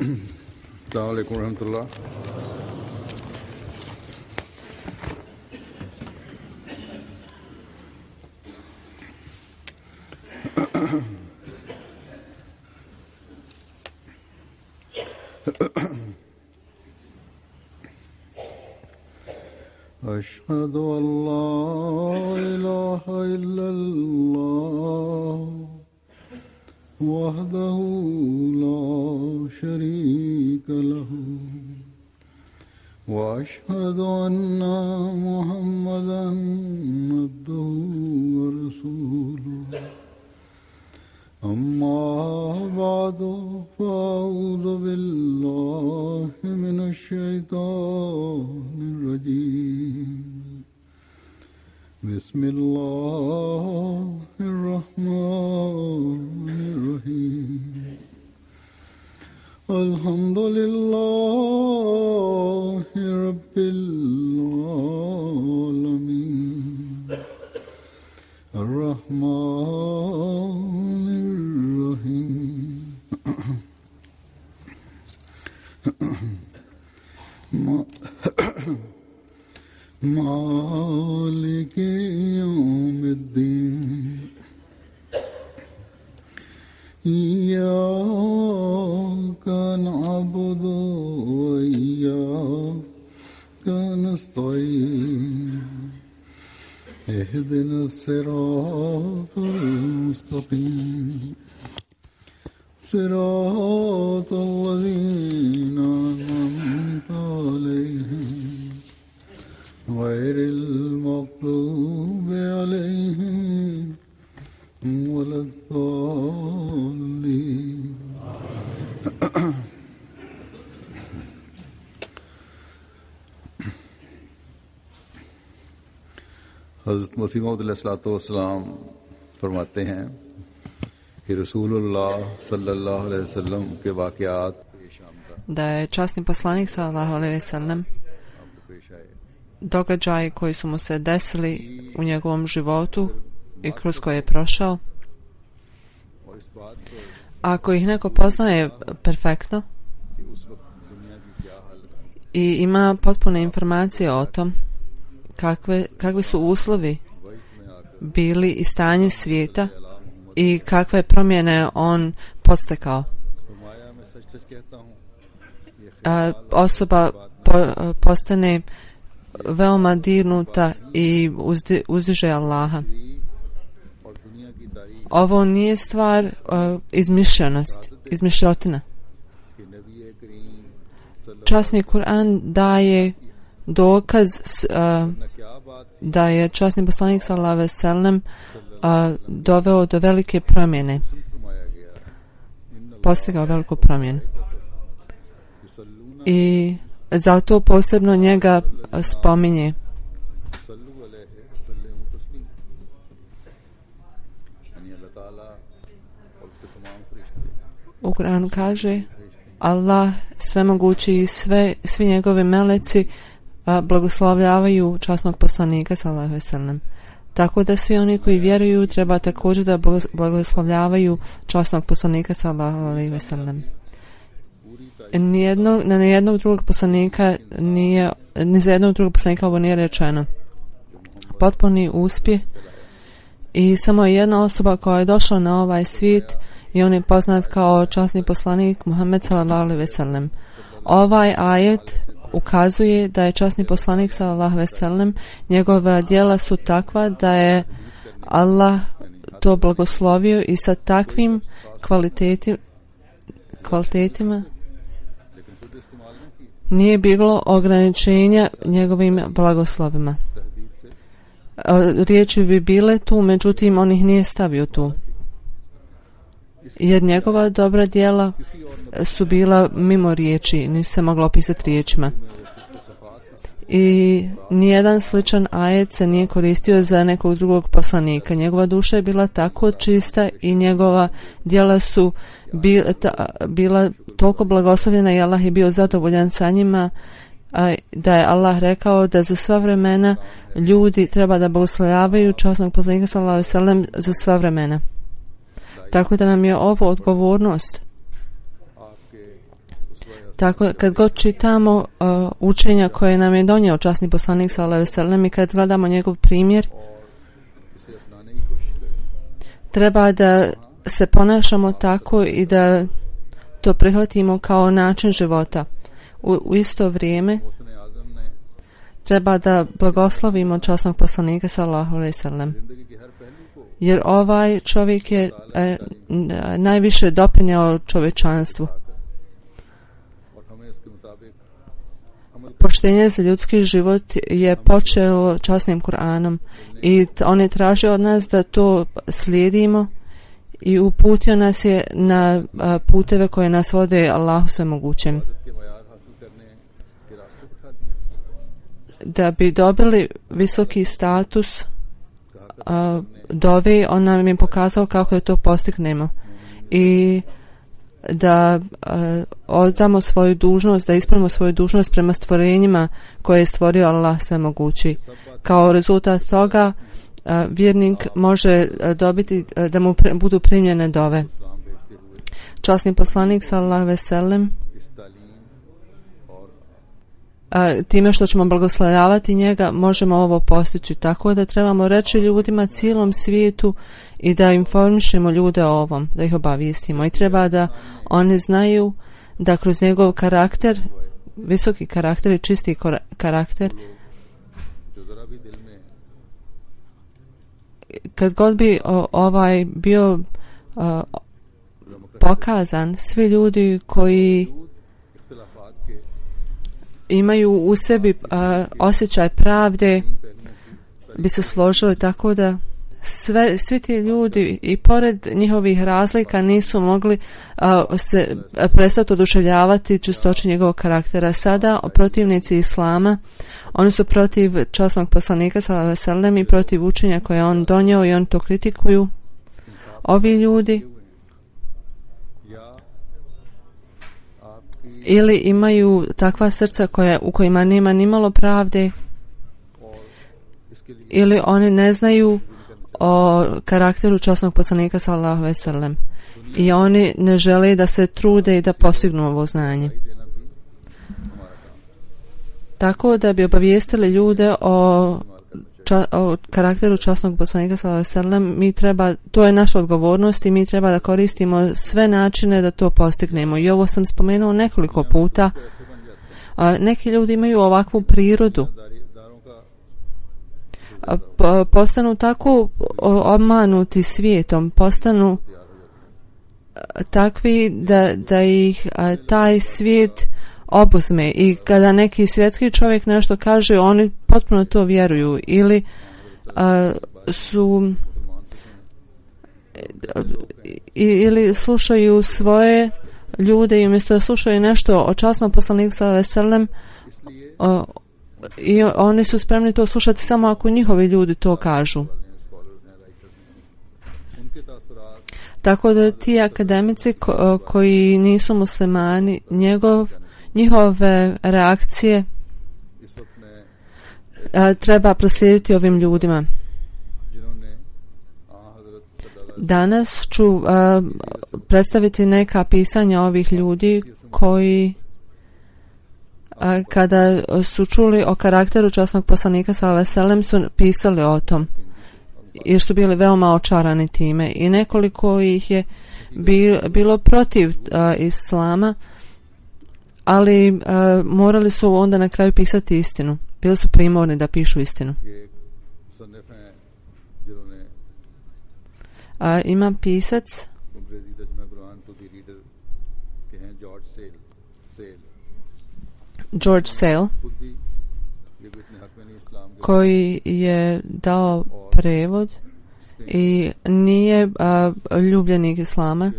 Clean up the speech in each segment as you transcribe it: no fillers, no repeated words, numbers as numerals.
अस्सलामु अलैकुम रहमतुल्लाह। أشهد أن لا إله إلا الله وحده لا شريك له وأشهد أن محمدا عبده ورسوله أما بعد فأعوذ بالله من الشيطان الرجيم بسم الله الرحمن الرحيم الحمد لله رب العالمين الرحمن الرحيم مالك يوم الدين إياك نعبد وإياك نستعين اهدنا الصراط المستقيم صراط الذين أنعمت عليهم غير المغضوب عليهم ولا الضالين हज़रत मसीह मौऊद अलैहिस्सलाम फरमाते हैं कि रसूलुल्लाह सल्लल्लाहु अलैहि वसल्लम के वाक़यात da je časni poslanik sallallahu alejhi ve sellem događaji koji su mu se desili u njegovom životu i kroz koje je prošao, ako ih neko poznaje perfektno i ima potpune informacije o tom kakvi su uslovi bili i stanje svijeta i kakve promjene on podstakao, osoba postane veoma dirnuta i uzdiže Allaha. Ovo nije stvar izmišljotina. Časni Kur'an daje dokaz da je časni poslanik sallallahu alejhi ve sellem doveo do velike promjene, postigao veliku promjenu. I zato posebno njega spominje. U Kur'anu kaže Allah svemogući i svi njegovi meleci blagoslovljavaju časnog poslanika sallallahu alejhi ve sellem. Tako da svi oni koji vjeruju treba također da blagoslovljavaju časnog poslanika sallallahu alejhi ve sellem. Na nijednog drugog poslanika ni za jednog drugog poslanika ovo nije rečeno. Potpuni uspjeh i samo jedna osoba koja je došla na ovaj svijet i on je poznat kao časni poslanik Muhammed sallallahu alejhi ve sellem. Ovaj ajet ukazuje da je časni poslanik sallallahu alejhi ve sellem, njegova djela su takva da je Allah to blagoslovio i sa takvim kvalitetima nije bilo ograničenja njegovim blagoslovima. Riječi bi bile tu, međutim on ih nije stavio tu, jer njegova dobra djela su bila mimo riječi, nisu se moglo opisati riječima. I nijedan sličan ajet se nije koristio za nekog drugog poslanika. Njegova duša je bila tako čista i njegova djela su bila toliko blagoslovljena i Allah je bio zadovoljan sa njima, da je Allah rekao da za sva vremena ljudi treba da blagoslovljavaju časnog poslanika sallallahu alejhi ve sellem za sva vremena. Tako da nam je ovo odgovornost Tako kad god čitamo učenja koje nam je donio časni poslanik sallallahu alejhi ve sellem i kad gledamo njegov primjer, treba da se ponašamo tako i da to prihvatimo kao način života. U isto vrijeme treba da blagoslovimo časnog poslanika sallallahu alejhi ve sellem. Jer ovaj čovjek je najviše doprinjeo čovječanstvu. Poštenje za ljudski život je počelo časnim Kur'anom i on je tražio od nas da to slijedimo i uputio nas je na puteve koje nas vode Allahu svemogućem. Da bi dobili visoki status dove, on nam je pokazao kako je to postignemo i da odamo svoju dužnost, da ispunimo svoju dužnost prema stvorenjima koje je stvorio Allah svemogući. Kao rezultat toga vjernik može dobiti da mu budu primljene dove. Časni poslanik sallallahu alejhi ve sellem time što ćemo blagoslovljavati njega možemo ovo postići, tako da trebamo reći ljudima cijelom svijetu i da informišemo ljude o ovom, da ih obavijestimo i treba da oni znaju da kroz njegov karakter, visoki karakter i čisti karakter, kad god bi ovaj bio pokazan, svi ljudi koji imaju u sebi osjećaj pravde bi se složili, tako da svi ti ljudi i pored njihovih razlika nisu mogli se prestati oduševljavati čistoći njegovog karaktera. Sada protivnici Islama, oni su protiv časnog poslanika sallallahu alejhi ve sellem i protiv učenja koje je on donio i oni to kritikuju. Ovi ljudi ili imaju takva srca u kojima nema nimalo pravde, ili oni ne znaju o karakteru časnog poslanika sallallahu alejhi ve sellem i oni ne žele da se trude i da postignu ovo znanje. Tako da bi obavijestili ljude o karakteru časnog poslanika sallallahu alejhi ve sellem, to je naša odgovornost i mi treba da koristimo sve načine da to postignemo. I ovo sam spomenuo nekoliko puta. Neki ljudi imaju ovakvu prirodu. Postanu tako obmanuti svijetom, postanu takvi da ih taj svijet obuzme i kada neki svjetski čovjek nešto kaže, oni potpuno to vjeruju ili ili slušaju svoje ljude i umjesto da slušaju nešto o časnom poslaniku sallallahu alejhi ve sellem, i oni su spremni to slušati samo ako njihovi ljudi to kažu. Tako da ti akademici koji nisu muslimani, njihove reakcije treba proslijediti ovim ljudima. Danas ću predstaviti neka pisanja ovih ljudi koji kada su čuli o karakteru časnog poslanika sallallahu alejhi ve sellem su pisali o tom jer su bili veoma očarani time i nekoliko ih je bilo protiv islama, ali morali su onda na kraju pisati istinu. Bili su primorni da pišu istinu. Ima pisac George Sale koji je dao prevod i nije ljubljenik islama.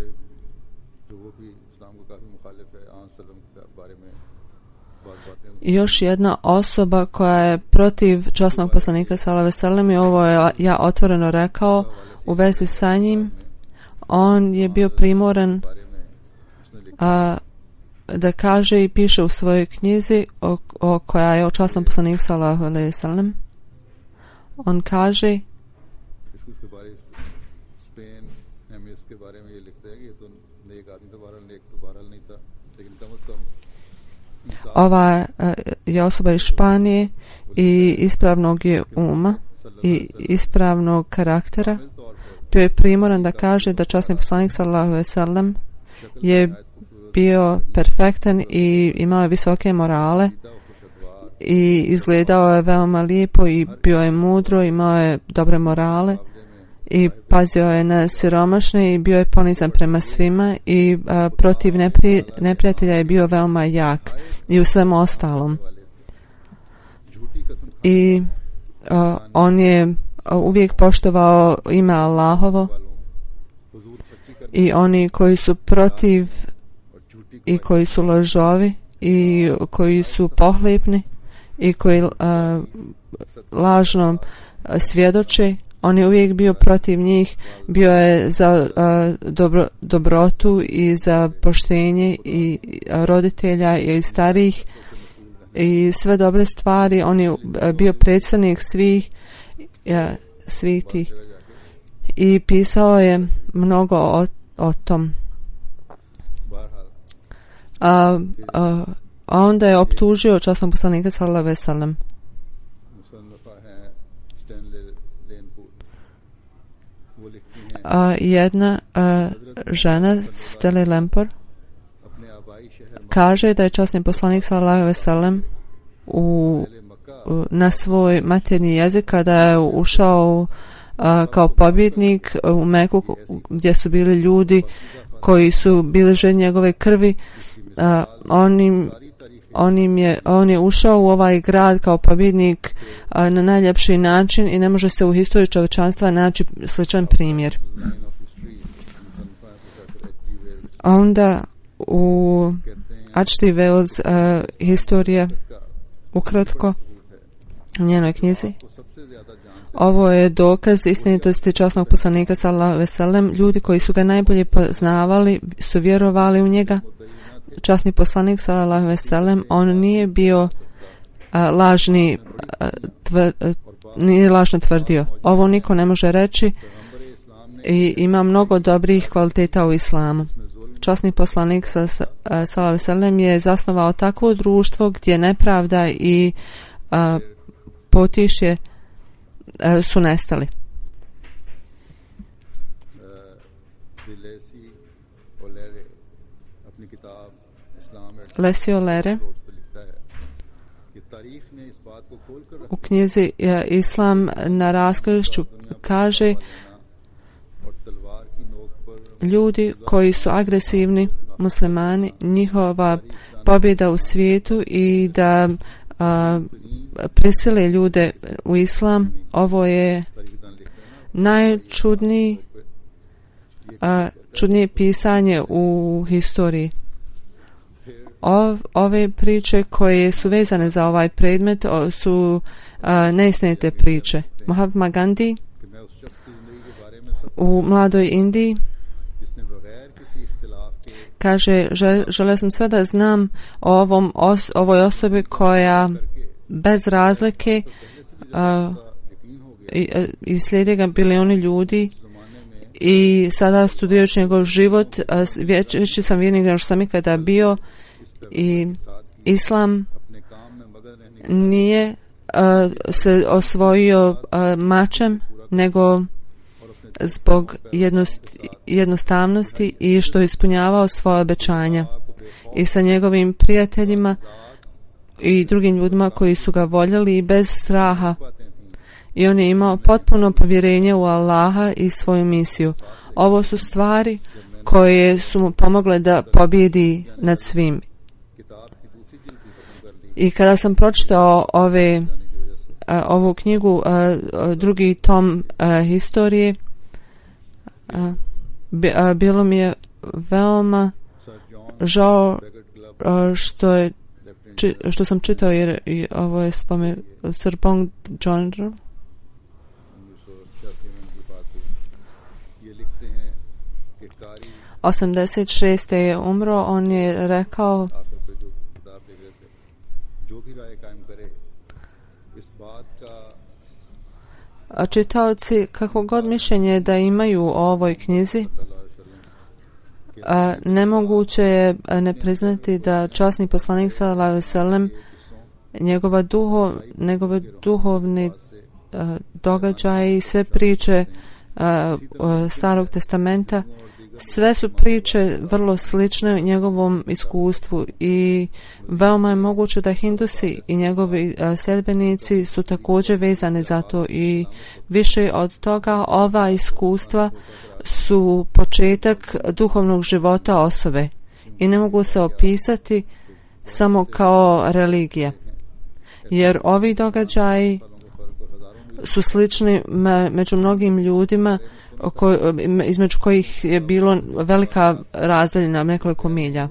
I još jedna osoba koja je protiv časnog poslanika sallallahu alejhi ve sellem, i ovo je ja otvoreno rekao u vezi sa njim, on je bio primoran da kaže i piše u svojoj knjizi koja je o časnom poslaniku sallallahu alejhi ve sellem. On kaže Ova je osoba iz Španije i ispravnog je uma i ispravnog karaktera. Bio je primoran da kaže da časni poslanik sallallahu alejhi ve sellem je bio perfektan i imao je visoke morale i izgledao je veoma lijepo i bio je mudro, imao je dobre morale i pazio je na siromašne i bio je ponizan prema svima i protiv neprijatelja je bio veoma jak i u svemu ostalom. I on je uvijek poštovao ime Allahovo i oni koji su protiv i koji su lažovi i koji su pohlepni i koji lažno svjedoče, on je uvijek bio protiv njih, bio je za dobrotu i za poštenje i roditelja i starijih i sve dobre stvari. On je bio predstavnik svih tih i pisao je mnogo o tom. A onda je optužio časnog poslanika sallallahu alejhi ve sellem. Jedna žena, Steli Lempor, kaže da je časni poslanik sallallahu alejhi ve sellem na svoj maternji jezik kada je ušao kao pobjednik u Meku gdje su bili ljudi koji su bili žedni njegove krvi. On je ušao u ovaj grad kao pobjednik na najljepši način i ne može se u historiji čovječanstva naći sličan primjer. Onda u H.T. Wells historije ukratko u njenoj knjizi. Ovo je dokaz istinitosti časnog poslanika sallallahu alejhi ve sellem. Ljudi koji su ga najbolje poznavali su vjerovali u njega. Časni poslanik sallallahu alejhi ve sellem, on nije bio nije lažno tvrdio. Ovo niko ne može reći i ima mnogo dobrih kvaliteta u islamu. Časni poslanik sallallahu alejhi ve sellem je zasnovao takvo društvo gdje nepravda i potišje su nestali. Leslie O'Leary u knjizi Islam na raskrišću kaže ljudi koji su agresivni muslimani, njihova pobjeda u svijetu i da prisile ljude u islam, ovo je najčudnije pisanje u historiji. Ove priče koje su vezane za ovaj predmet su neistinite priče. Mahatma Gandhi u mladoj Indiji kaže, želio sam sve da znam o ovoj osobi koja bez razlike i slijede ga milioni ljudi i sada studirajući njegov život veći sam vjernik nego što sam ikada bio i islam nije se osvojio mačem nego zbog jednostavnosti i što je ispunjavao svoje obećanja i sa njegovim prijateljima i drugim ljudima koji su ga voljeli bez straha i on je imao potpuno povjerenje u Allaha i svoju misiju. Ovo su stvari koje su mu pomogle da pobjedi nad svim. I kada sam pročitao ovu knjigu, drugi tom historije, bilo mi je veoma žao što sam čitao, jer ovo je spomen Srpong Džonro. '86. je umro. On je rekao čitaoci, kako god mišljenje da imaju o ovoj knjizi, nemoguće je ne priznati da časni poslanik sallallahu alejhi ve sellem njegove duhovni događaji i sve priče Starog testamenta, sve su priče vrlo slične njegovom iskustvu i veoma je moguće da Hindusi i njegovi sljedbenici su također vezani za to i više od toga ova iskustva su početak duhovnog života osobe i ne mogu se opisati samo kao religija, jer ovi događaji su slični među mnogim ljudima između kojih je bilo velika razdaljina nekoliko milja.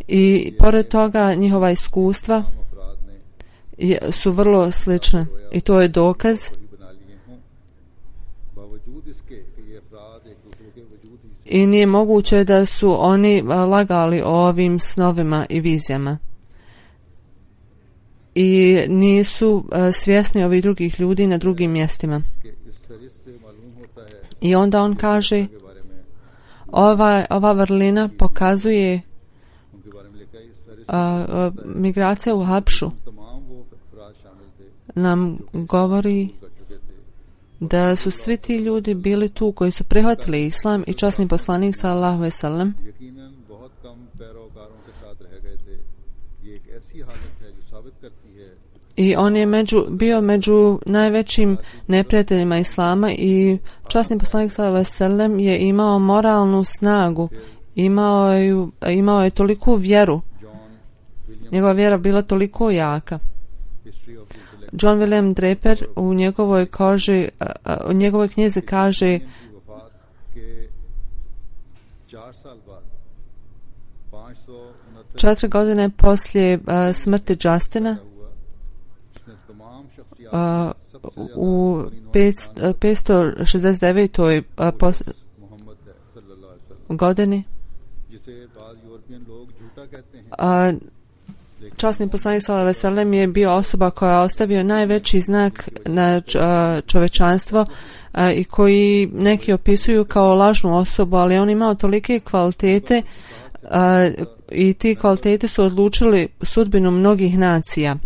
I pored toga njihova iskustva su vrlo slične i to je dokaz i nije moguće da su oni lagali o ovim snovima i vizijama i nisu svjesni ovih drugih ljudi na drugim mjestima. I onda on kaže, ova vrlina pokazuje migracija u Habšu nam govori da su svi ti ljudi bili tu koji su prihvatili islam i časni poslanik sallallahu alejhi ve sellem i on je bio među najvećim neprijateljima islama i časni poslanik sallallahu alejhi ve sellem je imao moralnu snagu, imao je toliku vjeru, njegova vjera bila toliko jaka. John William Draper u njegovoj knjizi kaže 4 godine poslije smrti Justina u 569. godini časni poslanik sallallahu alejhi ve sellem je bio osoba koja je ostavio najveći znak na čovečanstvo i koji neki opisuju kao lažnu osobu, ali on imao tolike kvalitete i ti kvalitete su odlučili sudbinu mnogih nacija.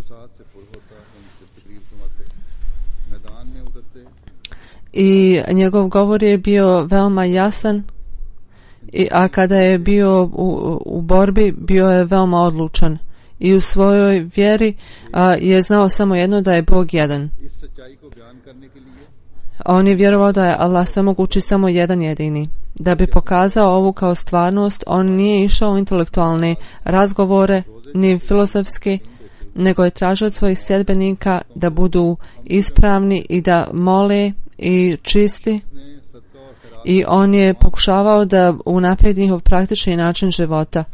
I njegov govor je bio veoma jasan, a kada je bio u borbi bio je veoma odlučan i u svojoj vjeri je znao samo jedno, da je Bog jedan. On je vjerovao da je Allah svemogući samo jedan jedini. Da bi pokazao ovu kao stvarnost, on nije išao u intelektualne razgovore ni filozofske, nego je tražio od svojih sljedbenika da budu ispravni i da mole i čisti, i on je pokušavao da unaprijedi njihov praktični način života.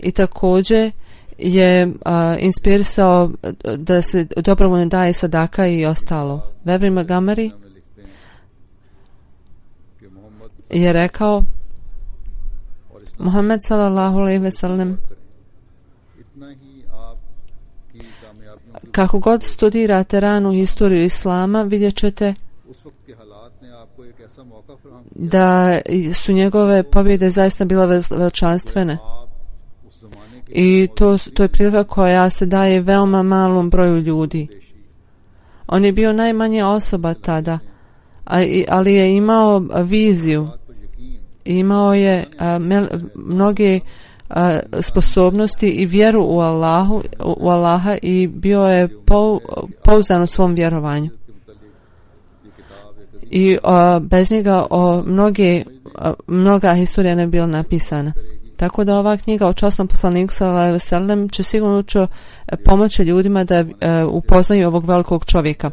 I također je inspirisao da se dobrovoljno daje sadaka i ostalo. Vevri Montgomery je rekao, Muhammed sallallahu alejhi ve sellem, kako god studirate ranu historiju islama, vidjet ćete da su njegove pobjede zaista bile veličanstvene. I to je prilika koja se daje veoma malom broju ljudi. On je bio najmanje osoba tada, ali je imao viziju. Imao je mnoge sposobnosti i vjeru u Allaha i bio je pouzdan u svom vjerovanju. I bez njega mnoga historija ne bi bila napisana. Tako da ova knjiga o časnom poslaniku sallallahu alejhi ve sellem će sigurno pomoći ljudima da upoznaju ovog velikog čovjeka.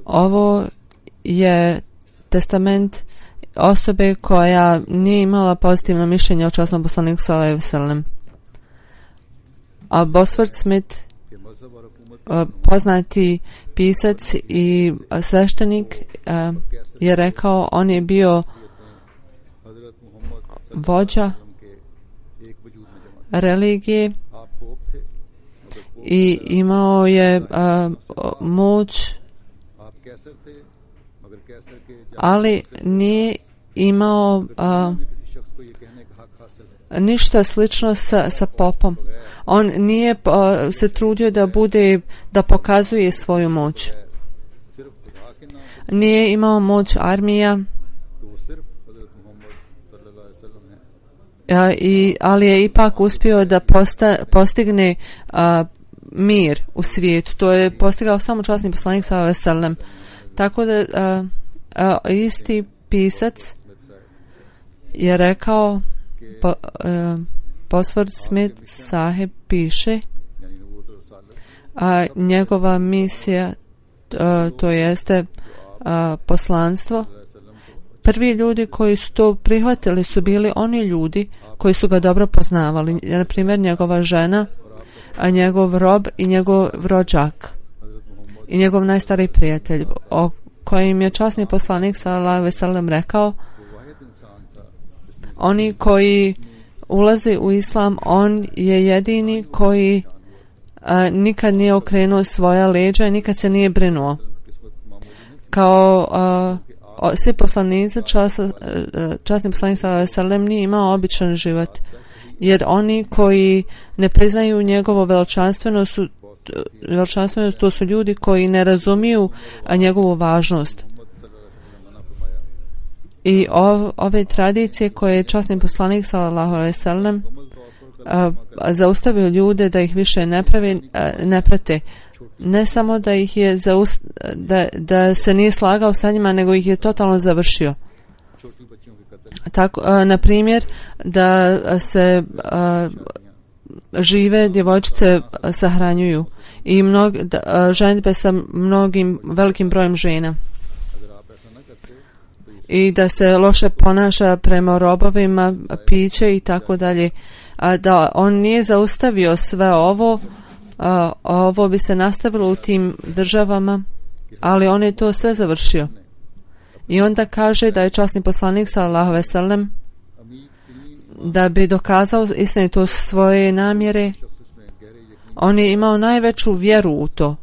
Ovo je testament osobe koja nije imala pozitivno mišljenje o časnom poslaniku sallallahu alejhi ve sellem. A Bosworth Smith, poznati pisac i sveštenik, je rekao, on je bio vođa religije i imao je moć ali nije imao ništa slično sa popom. On nije se trudio da pokazuje svoju moć. Nije imao moć armija, ali je ipak uspio da postigne mir u svijetu. To je postigao samo časni poslanik sallallahu alejhi ve sellem. Tako da isti pisac je rekao, Bosworth Smith sahib piše, a njegova misija, to jeste poslanstvo, prvi ljudi koji su to prihvatili su bili oni ljudi koji su ga dobro poznavali, na primjer njegova žena, a njegov rob i njegov rođak i njegov najstariji prijatelj, o kojim je časni poslanik sallallahu alejhi ve sellem rekao, oni koji ulaze u islam, on je jedini koji nikad nije okrenuo svoja leđa i nikad se nije brinuo. Kao svi poslanici, časni poslanik sallallahu alejhi ve sellem nije imao običan život, jer oni koji ne priznaju njegovo veličanstvenost, to su ljudi koji ne razumiju njegovu važnost. I ove tradicije koje je časni poslanik sallallahu alejhi ve sellem zaustavio ljude da ih više ne prate. Ne samo da ih je da se nije slagao sa njima, nego ih je totalno završio. Tako, na primjer, da se žive djevojčice sahranjuju i ženidbe sa velikim brojem žena. I da se loše ponaša prema robovima, piće i tako dalje. A da on nije zaustavio sve ovo bi se nastavilo u tim državama, ali on je to sve završio. I onda kaže da je časni poslanik sallallahu alejhi ve sellem, da bi dokazao istinitost svoje namjere, on je imao najveću vjeru u to.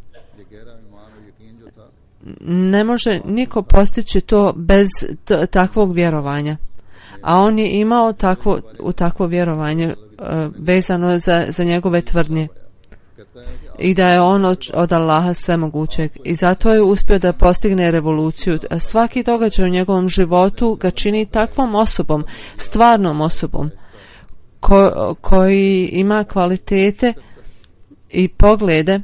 Ne može niko postići to bez takvog vjerovanja. A on je imao takvo vjerovanje vezano za njegove tvrdnje. I da je on od Allaha svemogućeg. I zato je uspio da postigne revoluciju. Svaki događaj u njegovom životu ga čini takvom osobom, stvarnom osobom, koji ima kvalitete i poglede.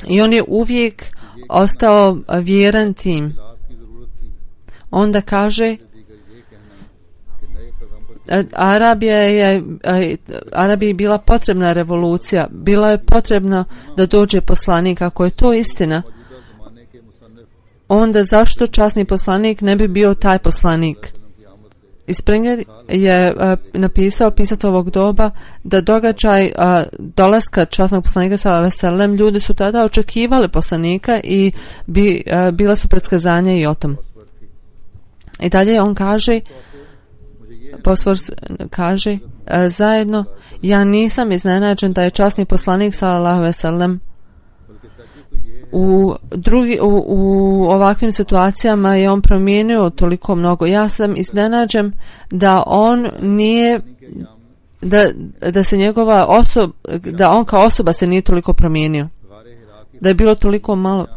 I on je uvijek ostao vjeran tim. Onda kaže, Arabiji je bila potrebna revolucija, bila je potrebna da dođe poslanik. Ako je to istina, onda zašto časni poslanik ne bi bio taj poslanik? I Springer je napisao, pisac ovog doba, da događaj dolaska časnog poslanika sallallahu alejhi ve sellem, ljudi su tada očekivali poslanika i bila su predskazanja i o tom. I dalje on kaže, Bosworth kaže, zajedno, ja nisam iznenađen da je časni poslanik sallallahu alejhi ve sellem u ovakvim situacijama je on promijenio toliko mnogo. Ja sam iznenađen da on nije, da se njegova da on kao osoba se nije toliko promijenio, da je bilo toliko malo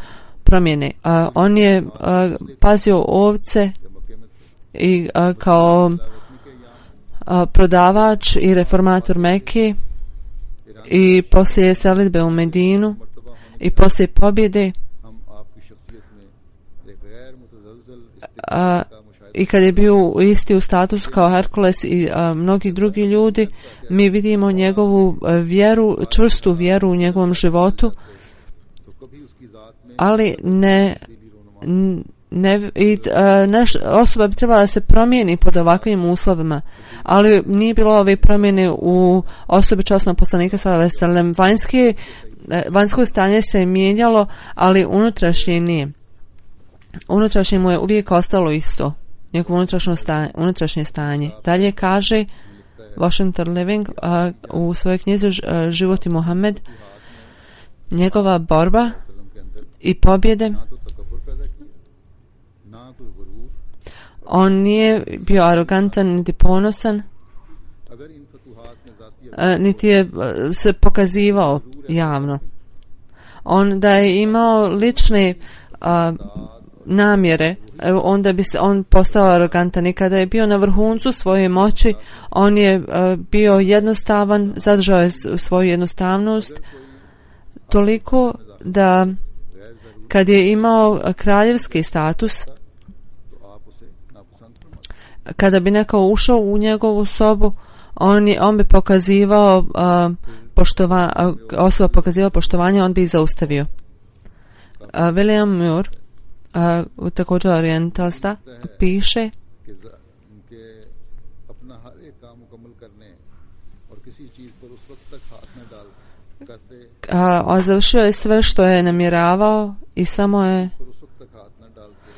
promjene. On je pazio ovce i kao prodavač i reformator Mekke, i poslije selidbe u Medinu i poslije pobjede, i kad je bio isti u statusu kao Herkules i mnogi drugi ljudi, mi vidimo njegovu vjeru, čvrstu vjeru u njegovom životu, ali osoba bi trebala da se promijeni pod ovakvim uslovima, ali nije bilo ove promjene u osobi časnog poslanika sallallahu alejhi ve sellem. Vanjsko stanje se je mijenjalo, ali unutrašnje nije. Unutrašnje mu je uvijek ostalo isto, njegovo unutrašnje stanje. Dalje kaže Washington Living u svojoj knjizi Život i Muhammed, njegova borba i pobjede ना कोई गुरूर, On nije bio arogantan niti ponosan, अगर इन फतूहात में जाती niti je se pokazivao javno. On da je imao lične namjere, onda bi se on postao arogantan, i kada je bio na vrhuncu svoje moći, on je bio jednostavan, zadržao je svoju jednostavnost toliko da kad je imao kraljevski status, तो आप उसे नापसंद फरमाते। kada bi neko ušao u njegovu sobu, on bi pokazivao osoba pokazivao poštovanje, on bi ih zaustavio. William Moore, također orijentalista, piše कि अपना हर एक काम मुकम्मल करने और किसी चीज पर उस वक्त तक हाथ न डाल करते završio je sve što je namjeravao i samo je पर उस वक्त तक हाथ न डालते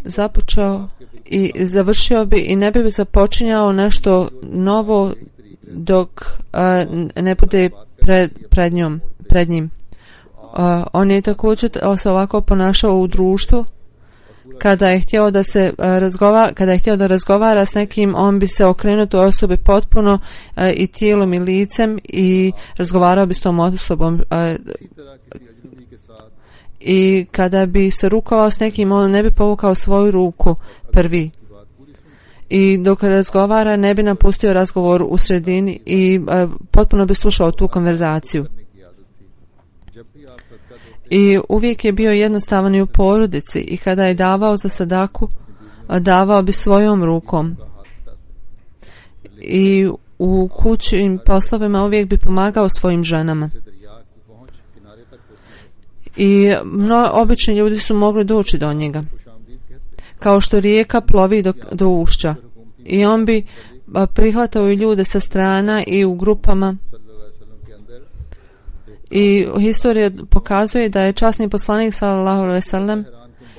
započeo i završio bi i ne bi započinjao nešto novo dok ne bude pred njim. On je također se ovako ponašao u društvu. Kada je htio da razgovara s nekim, on bi se okrenuo toj osobi potpuno i tijelom i licem i razgovarao bi s tom osobom. I kada bi se rukovao s nekim, on ne bi povukao svoju ruku prvi. I dok razgovara, ne bi napustio razgovor u sredini i potpuno bi slušao tu konverzaciju. I uvijek je bio jednostavan i u porodici, i kada je davao za sadaku, davao bi svojom rukom. I u kućnim poslovima uvijek bi pomagao svojim ženama. I obični ljudi su mogli doći do njega. Kao što rijeka plovi do ušća. I on bi prihvatao i ljude sa strana i u grupama. I historija pokazuje da je časni poslanik sallallahu alejhi ve sellem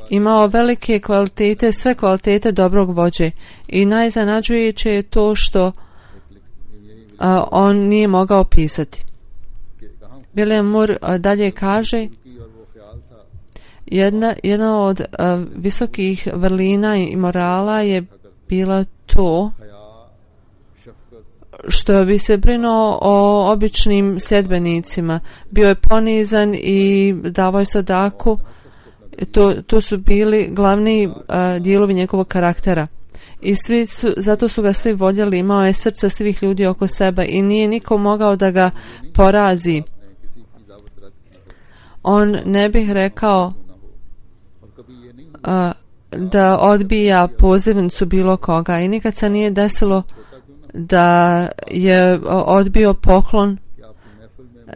imao velike kvalitete, sve kvalitete dobrog vođe. I najzanađujuće je to što on nije mogao pisati. William Moore dalje kaže, jedna od visokih vrlina i morala je bila to što bi se brinuo o običnim sedbenicima. Bio je ponizan i davao je sadaku. To su bili glavni dijelovi njegovog karaktera. I zato su ga svi voljeli. Imao je srce svih ljudi oko sebe i nije niko mogao da ga porazi. On ne bih rekao da odbija pozivnicu bilo koga, i nikad se nije desilo da je odbio poklon,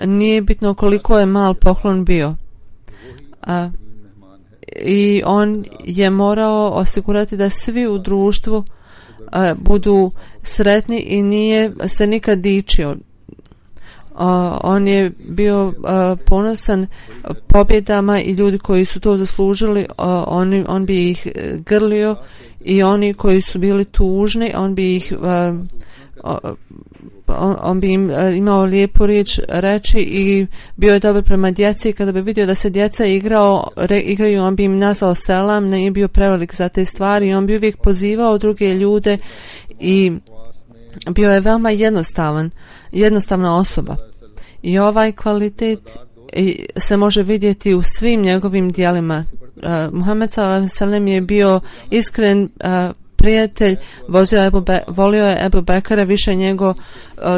nije bitno koliko je mal poklon bio. I on je morao osigurati da svi u društvu budu sretni i nije se nikad dičio. On je bio ponosan pobjedama i ljudi koji su to zaslužili, on bi ih grlio, i oni koji su bili tužni, on bi im imao lijepu riječ reći i bio je dobar prema djeci. I kada bi vidio da se djeca igraju, on bi im nazvao selam, nije bio prevelik za te stvari, i on bi uvijek pozivao druge ljude i bio je veoma jednostavna osoba. I ovaj kvalitet se može vidjeti u svim njegovim djelima. Muhammed sallallahu alejhi ve sellem je bio iskren prijatelj, volio je Ebu Bekara više nego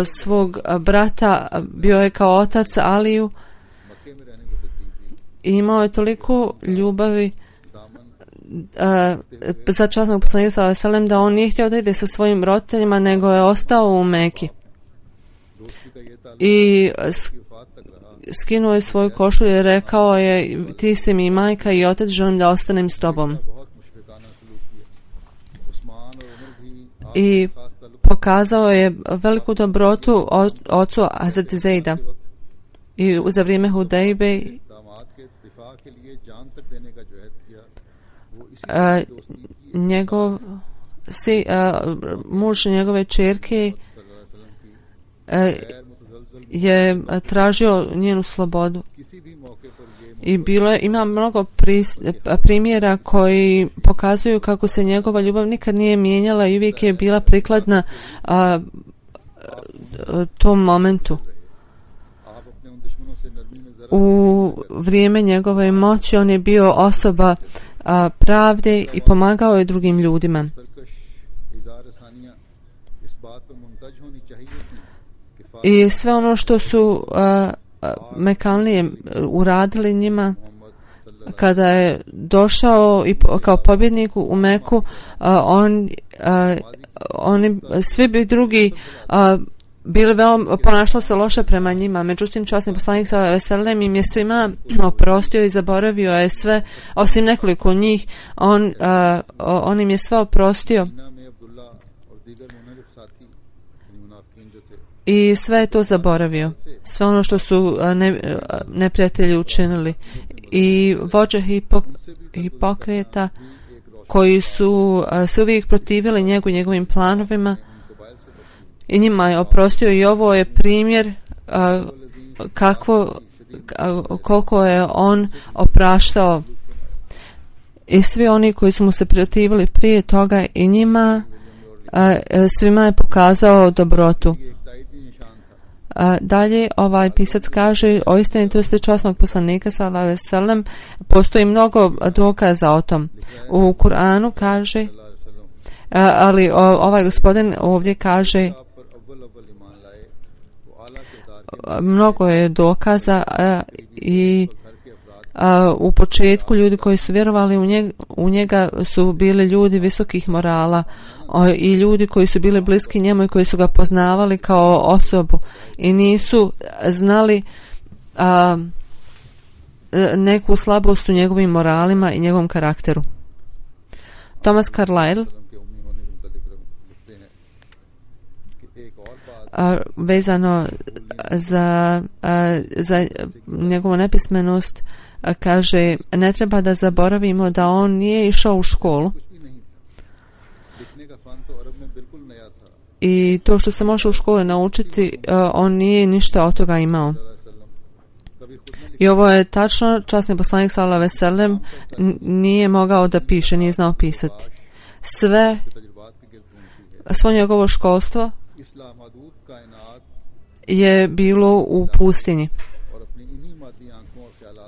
svog brata, bio je kao otac Aliju i imao je toliko ljubavi za časnog poslanika sallallahu alejhi ve sellem da on nije htio da ide sa svojim roditeljima, nego je ostao u Meki i skinuo je svoju košulju i rekao je, ti si mi majka i otac, želim da ostanem s tobom. I pokazao je veliku dobrotu ocu Hazreti Zejda. I za vrijeme Hudejbe muž njegove ćerke je tražio njenu slobodu I ima mnogo primjera koji pokazuju kako se njegova ljubav nikad nije mijenjala i uvijek je bila prikladna tom momentu. U vrijeme njegove moći on je bio osoba pravde i pomagao je drugim ljudima. I sve ono što su Mekanlije uradili njima kada je došao i kao pobjednik u Meku, oni svi bi drugi bili veoma, ponašalo se loše prema njima. Međutim, časni poslanik sallallahu alejhi ve sellem im je svima oprostio i zaboravio je sve, osim nekoliko njih, on im je sve oprostio. I sve je to zaboravio. Sve ono što su neprijatelji učinili. I vođe Hipokrita koji su se uvijek protivili njegu i njegovim planovima, i njima je oprostio. I ovo je primjer koliko je on opraštao. I svi oni koji su mu se protivili prije toga, i njima svima je pokazao dobrotu. Dalje ovaj pisac kaže o istinitosti časnog poslanika sallallahu alejhi ve sellem postoji mnogo dokaza o tom. U Kur'anu kaže, ali ovaj gospodin ovdje kaže mnogo je dokaza i u početku ljudi koji su vjerovali u njega su bili ljudi visokih morala i ljudi koji su bili bliski njemu i koji su ga poznavali kao osobu i nisu znali neku slabost u njegovim moralima i njegovom karakteru. Thomas Carlyle vezano za njegovu nepismenost kaže, ne treba da zaboravimo da on nije išao u školu i to što se može u školi naučiti, on nije ništa od toga imao. I ovo je tačno, časni poslanik sallallahu alejhi ve sellem nije mogao da piše, nije znao pisati. Svo njegovo školstvo je bilo u pustinji,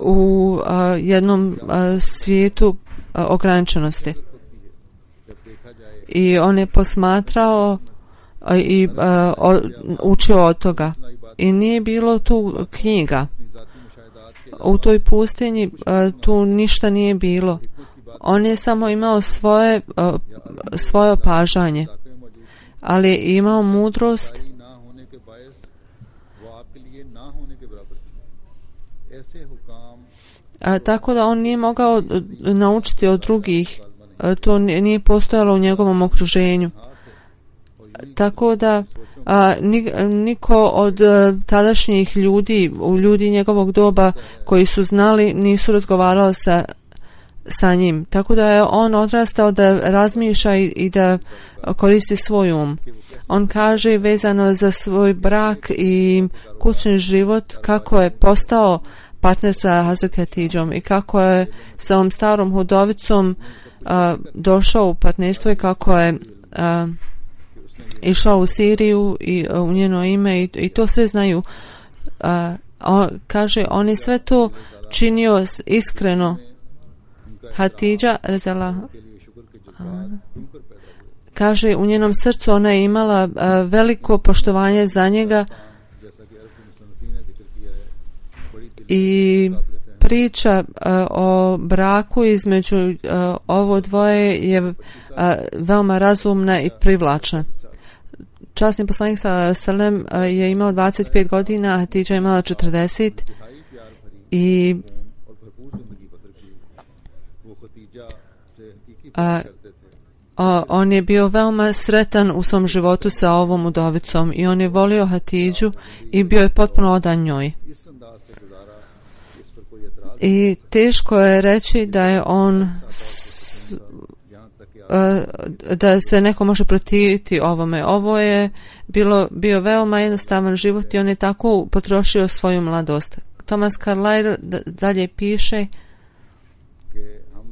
u jednom svijetu ograničenosti. I on je posmatrao i učio od toga. I nije bilo tu knjiga. U toj pustinji tu ništa nije bilo. On je samo imao svoje opažanje, ali je imao mudrost tako da on nije mogao naučiti od drugih. To nije postojalo u njegovom okruženju. Tako da niko od tadašnjih ljudi njegovog doba koji su znali nisu razgovarali sa njim. Tako da je on odrastao da razmišlja i da koristi svoj um. On kaže vezano za svoj brak i kućni život kako je postao partner sa Hazreti Hatidžom i kako je sa ovom starom hudovicom došao u partnerstvo i kako je išao u Siriju i u njeno ime i to sve znaju. Kaže, on je sve to činio iskreno. Hatidža kaže, u njenom srcu ona je imala veliko poštovanje za njega i priča o braku između ovo dvoje je veoma razumna i privlačna. Časni poslanik sallallahu alejhi ve sellem je imao 25 godina, a Hatidža je imala 40 i on je bio veoma sretan u svom životu sa ovom udovicom i on je volio Hatidžu i bio je potpuno odan njoj. I teško je reći da je on da se neko može protiviti ovome. Ovo je bio veoma jednostavan život i on je tako potrošio svoju mladost. Thomas Carlyle dalje piše कि हम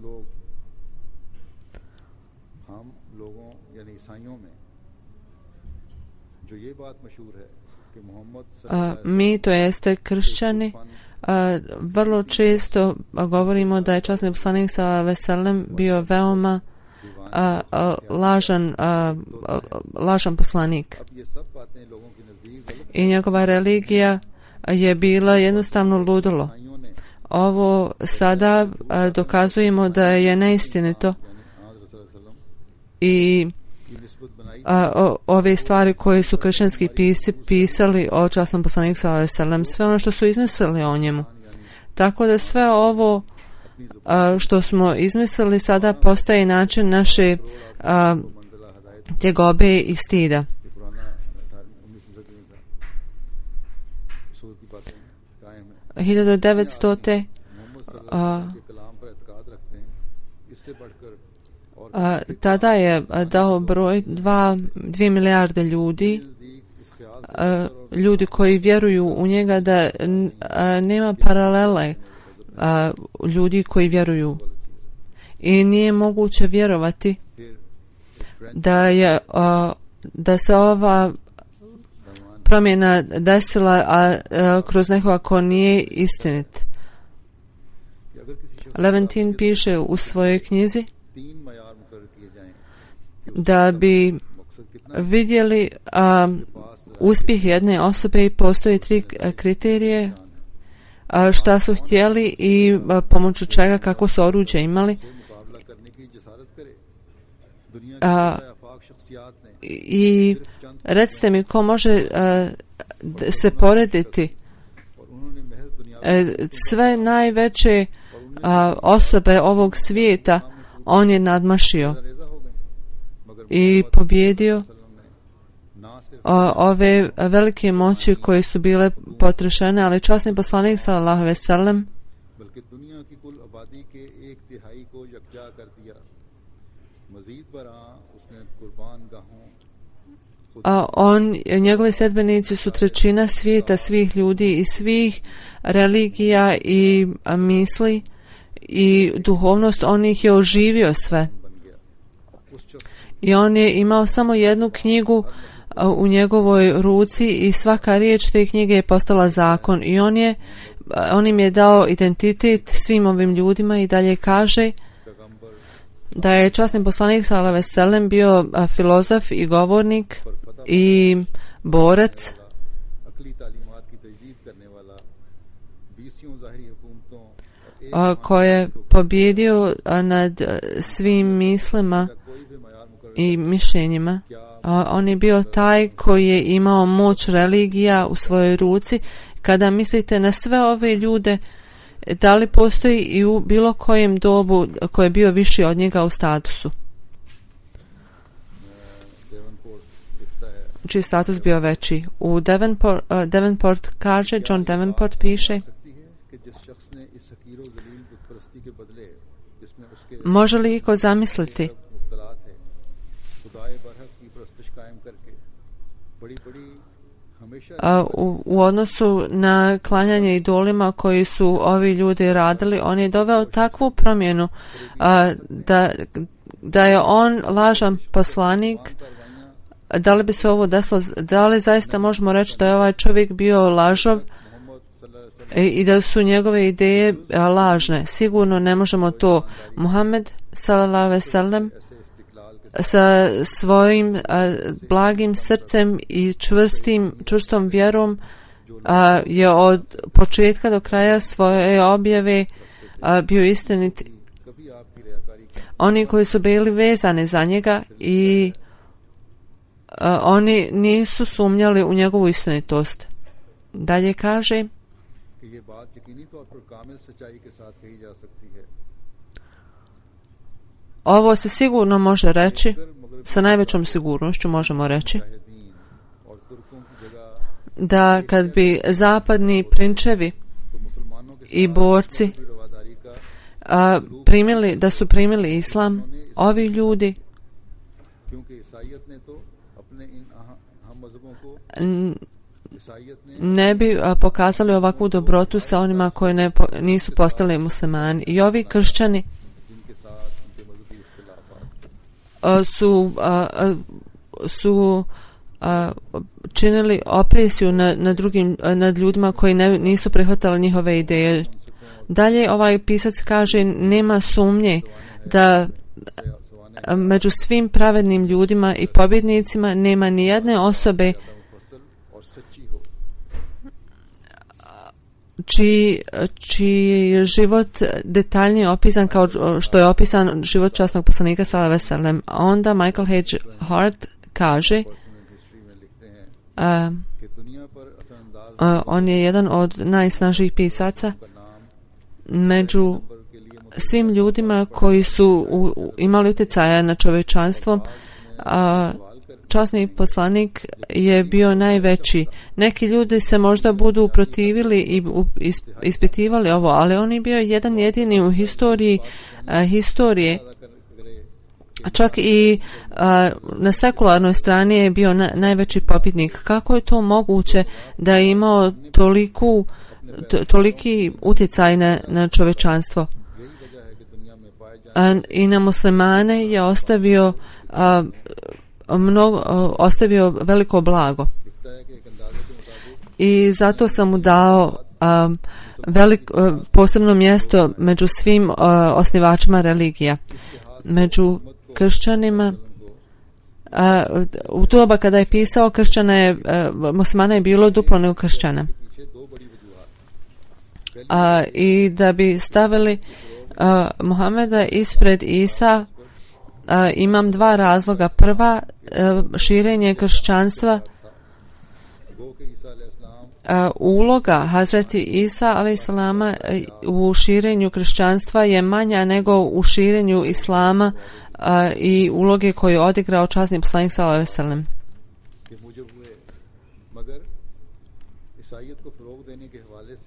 लोगों यानी ईसाइयों में जो ये बात मशहूर है कि Mohammad mi, to jeste kršćani, vrlo često govorimo da je časni poslanik sallallahu alejhi ve sellem bio veoma lažan poslanik i njegova religija je bila jednostavno ludilo. Ovo sada dokazujemo da je neistinito i ove stvari koje su kršćanski pisci pisali o časnom poslaniku sallallahu alejhi ve sellem, sve ono što su izmislili o njemu. Tako da sve ovo što smo izmislili sada postaje način naše tjegobe i stida. Uh, 1900. Tada je dao broj 2 milijarde ljudi, ljudi koji vjeruju u njega, da nema paralele ljudi koji vjeruju i nije moguće vjerovati da se ova promjena desila kroz nekoga ko nije istinit. Leventin piše u svojoj knjizi da bi vidjeli uspjeh jedne osobe i postoji 3 kriterije šta su htjeli i pomoću čega, kako su oruđe imali. I recite mi, ko može se porediti sve najveće osobe ovog svijeta, on je nadmašio i pobjedio ove velike moći koje su bile potrešene, ali časni poslanik sallallahu alejhi ve sellem njegove sedbenici su trećina svijeta, svih ljudi i svih religija i misli i duhovnost, on ih je oživio sve. I on je imao samo jednu knjigu u njegovoj ruci i svaka riječ te knjige je postala zakon i on im je dao identitet svim ovim ljudima i dalje kaže da je časni poslanik sallallahu alejhi ve sellem bio filozof i govornik i borac koji je pobjedio nad svim mislima i mišljenjima. On je bio taj koji je imao moć religija u svojoj ruci. Kada mislite na sve ove ljude, da li postoji i u bilo kojem dobu koji je bio viši od njega u statusu? Čiji status bio veći? U Davenport kaže, John Davenport piše: može li iko zamisliti u odnosu na klanjanje idolima koji su ovi ljudi radili? On je doveo takvu promjenu da je on lažan poslanik. Da li bi se ovo desilo? Da li zaista možemo reći da je ovaj čovjek bio lažov i da su njegove ideje lažne? Sigurno ne možemo to. Muhammed sallallahu alejhi ve sellem sa svojim blagim srcem i čvrstom vjerom je od početka do kraja svoje objave bio istinit. Oni koji su bili vezani za njega i oni nisu sumnjali u njegovu istinitost. Dalje kaže: ovo se sigurno može reći, sa najvećom sigurnošću možemo reći, da kad bi zapadni prinčevi i borci primili islam, ovi ljudi ne bi pokazali ovakvu dobrotu sa onima koji nisu postali muslimani. I ovi kršćani su činili opresiju nad ljudima koji nisu prihvatali njihove ideje. Dalje ovaj pisac kaže, nema sumnje da među svim pravednim ljudima i pobjednicima nema ni jedne osobe čiji je život detaljnije opisan kao što je opisan život časnog poslanika sallallahu alejhi ve sellem. Onda Michael H. Hart kaže, on je jedan od najsnažnijih pisaca među svim ljudima koji su imali utjecaja na čovječanstvo. Časni poslanik je bio najveći. Neki ljudi se možda budu uprotivili i ispitivali ovo, ali on je bio jedan jedini u historije. Čak i na sekularnoj strani je bio najveći pobjednik. Kako je to moguće da je imao toliki utjecaj na čovječanstvo? I na muslimane je ostavio veliko blago. I zato sam mu dao posebno mjesto među svim osnivačima religija. Među kršćanima, u to doba kada je pisao muslimana je bilo duplo nego kršćana. I da bi stavili Muhameda ispred Isa, imam dva razloga. Prva, širenje kršćanstva. Uloga Hazreti Isa alejselama u širenju kršćanstva je manja nego u širenju islama i uloge koju je odigrao časni poslanik sallallahu alejhi ve sellem.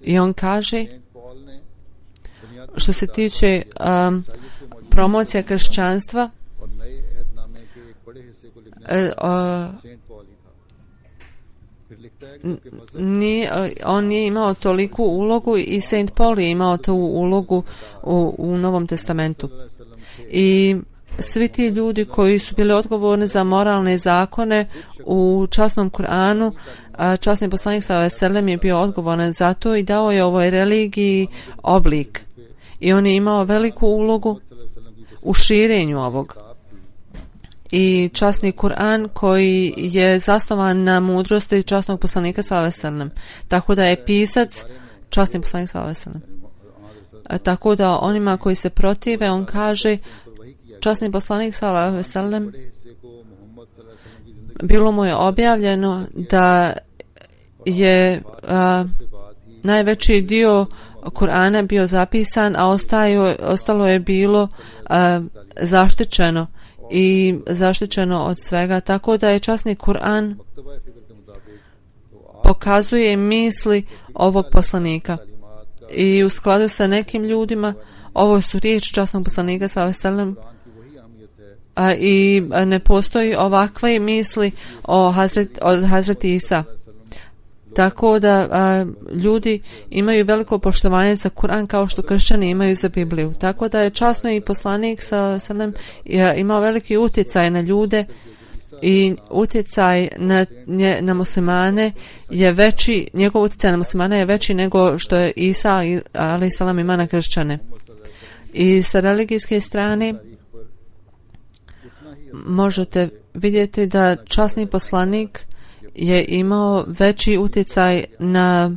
I on kaže, što se tiče promocija kršćanstva, on nije imao toliku ulogu i Saint Paul je imao tu ulogu u Novom testamentu. I svi ti ljudi koji su bili odgovorni za moralne zakone u časnom Kur'anu, časni poslanik sallallahu alejhi ve sellem je bio odgovoran za to i dao je ovoj religiji oblik. I on je imao veliku ulogu u širenju ovog. I časni Kur'an koji je zasnovan na mudrosti časnog poslanika sallallahu alejhi ve sellem. Tako da je pisac časni poslanik sallallahu alejhi ve sellem. Tako da onima koji se protive, on kaže, časni poslanik sallallahu alejhi ve sellem, bilo mu je objavljeno da je najveći dio Kur'ana bio zapisan, a ostalo je bilo zaštićeno i zaštićeno od svega. Tako da je časni Kur'an pokazuje misli ovog poslanika. I u skladu sa nekim ljudima, ovo su riječi časnog poslanika sallallahu alejhi ve sellem, i ne postoji ovakve misli od Hazreti Isa. Tako da ljudi imaju veliko poštovanje za Kur'an kao što kršćani imaju za Bibliju. Tako da je časno i poslanik imao veliki utjecaj na ljude i utjecaj na muslimane je veći, njegov utjecaj na muslimane je veći nego što je Isa alejhi selam ima na kršćane. I sa religijske strane možete vidjeti da časni poslanik je imao veći utjecaj na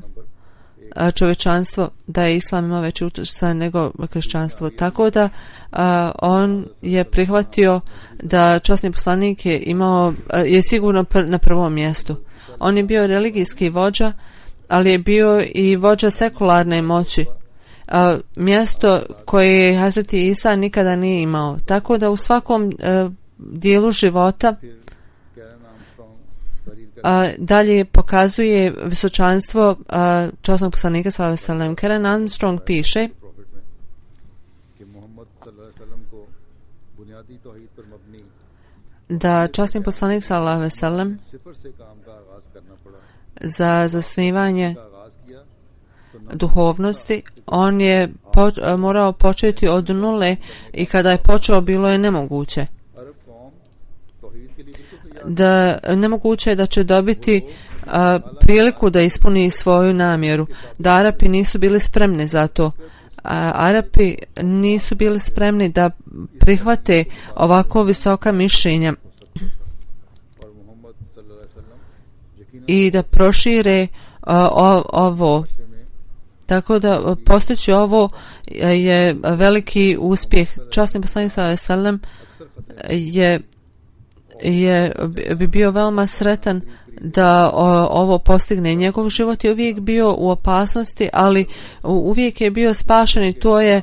čovječanstvo, da je islam imao veći utjecaj nego kršćanstvo. Tako da on je prihvatio da časni poslanik je sigurno na prvom mjestu. On je bio religijski vođa, ali je bio i vođa sekularne moći. Mjesto koje je Hazreti Isa nikada nije imao. Tako da u svakom dijelu života dalje pokazuje visočanstvo časnog poslanika sallallahu alejhi ve sellem. Karen Armstrong piše da časni poslanik sallallahu alejhi ve sellem za zasnivanje duhovnosti on je morao početi od nule i kada je počeo bilo je nemoguće. Nemoguće je da će dobiti priliku da ispuni svoju namjeru. Da Arapi nisu bili spremni za to. Arapi nisu bili spremni da prihvate ovako visoka mišljenja i da prošire ovo. Tako da postići ovo je veliki uspjeh. Časni poslanik sallallahu alejhi ve sellem bi bio veoma sretan da ovo postigne. Njegov život je uvijek bio u opasnosti, ali uvijek je bio spašen i to je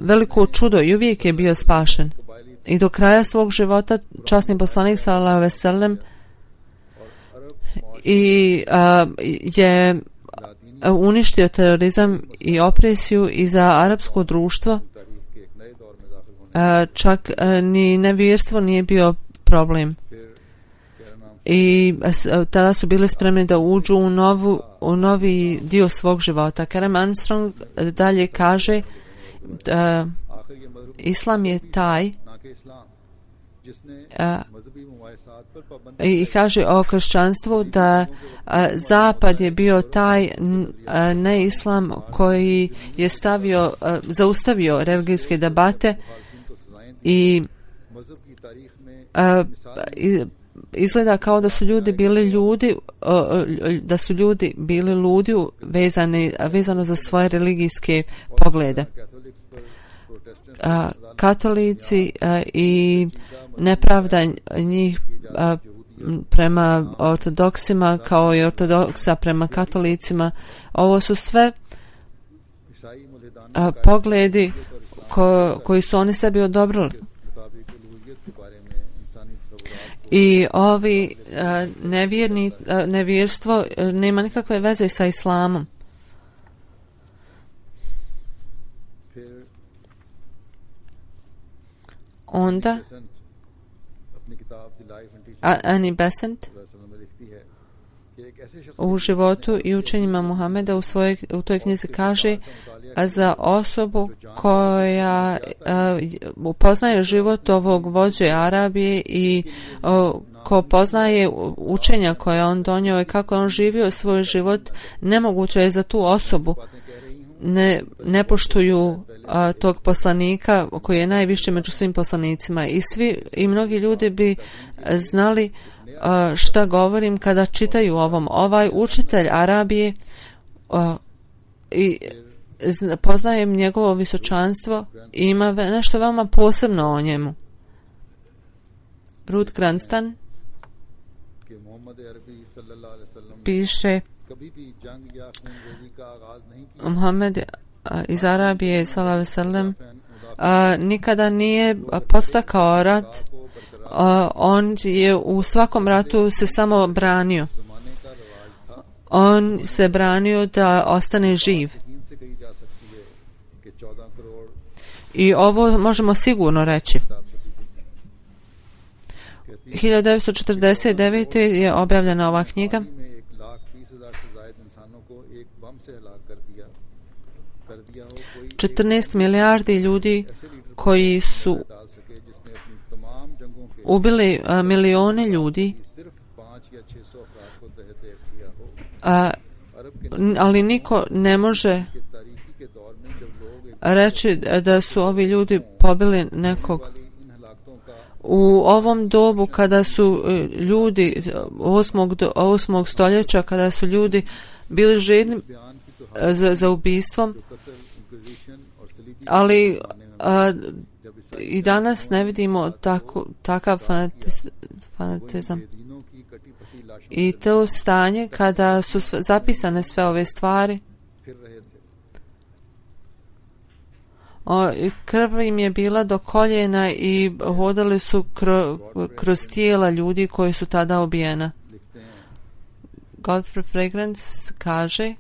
veliko čudo i uvijek je bio spašen. I do kraja svog života časni poslanik sallallahu alejhi ve sellem je uništio terorizam i opresiju i za arapsko društvo. Čak ni nevjerstvo nije bio problem. I tada su bili spremni da uđu u novi dio svog života. Kerem Armstrong dalje kaže Islam je taj i kaže o kršćanstvu da Zapad je bio taj ne Islam koji je zaustavio religijske debate i izgleda kao da su ljudi bili ludi vezano za svoje religijske poglede. Katolici i nepravda njih prema ortodoksima kao i ortodoksa prema katolicima, ovo su sve pogledi koji su oni sebi odobrili. I ovi nevjerstvo nema nikakve veze sa islamom. Onda Annie Besant u životu i učenjima Muhameda u toj knjizi kaže za osobu koja upoznaje život ovog vođe Arabije i ko poznaje učenja koje on donio i kako je on živio svoj život, nemoguće je za tu osobu ne poštuju tog poslanika koji je najviši među svim poslanicima i mnogi ljudi bi znali šta govorim kada čitaju ovom. Ovaj učitelj Arabije i poznajem njegovo visočanstvo i ima nešto veoma posebno o njemu. Ruth Granstan piše Muhammed iz Arabije sallallahu alejhi ve sellem nikada nije podstakao rat. On je u svakom ratu se samo branio. On se branio da ostane živ. I ovo možemo sigurno reći. 1949. je objavljena ova knjiga. 14 milijardi ljudi koji su ubili milione ljudi, ali niko ne može reći da su ovi ljudi pobili nekog. U ovom dobu kada su ljudi 8. stoljeća, kada su ljudi bili žedni za ubistvom, ali i danas ne vidimo takav fanatizam. I to stanje kada su zapisane sve ove stvari, krv im je bila do koljena i hodali su kroz tijela ljudi koji su tada ubijena. Godfrey Fragrance kaže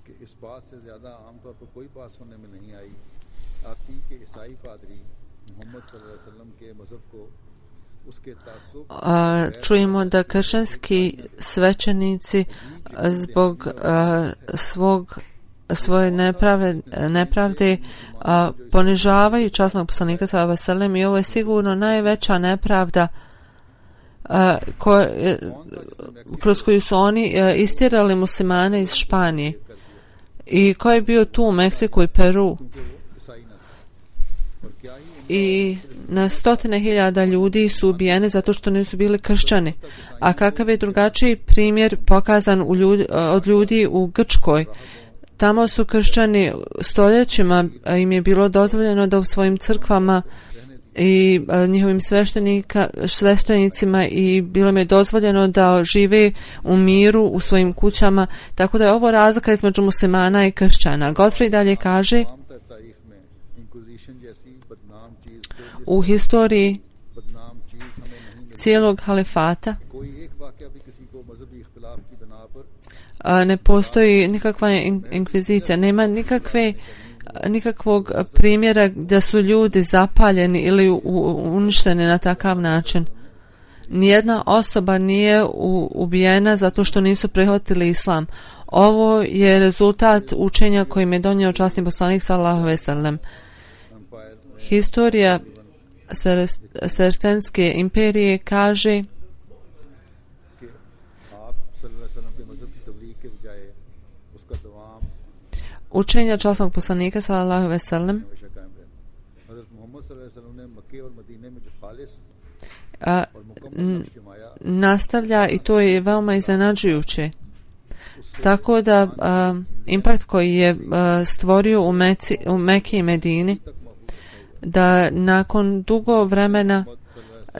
čujemo da kršćanski svećenici zbog svoje nepravde ponižavaju časnog poslanika sallallahu alejhi ve sellem i ovo je sigurno najveća nepravda kroz koju su oni istjerali muslimane iz Španije. I ko je bio tu u Meksiku i Peru? I na stotine hiljada ljudi su ubijeni zato što nisu bili kršćani. A kakav je drugačiji primjer pokazan od ljudi u Grčkoj? Tamo su kršćani stoljećima, im je bilo dozvoljeno da u svojim crkvama i njihovim sveštenicima i bilo im je dozvoljeno da žive u miru u svojim kućama, tako da je ovo razlika između muslimana i kršćana. Godfrey dalje kaže, u historiji cijelog halifata ne postoji nikakva inkvizicija, nema nikakvog primjera da su ljudi zapaljeni ili uništeni na takav način. Nijedna osoba nije ubijena zato što nisu prihvatili islam. Ovo je rezultat učenja kojim je donio časni poslanik sallallahu alejhi ve sellem. Historija Srstenske imperije kaže učenja časnog poslanika sallallahu alejhi ve sellem nastavlja i to je veoma iznenađujuće. Tako da impakt koji je stvorio u Meki i Medini, da nakon dugo vremena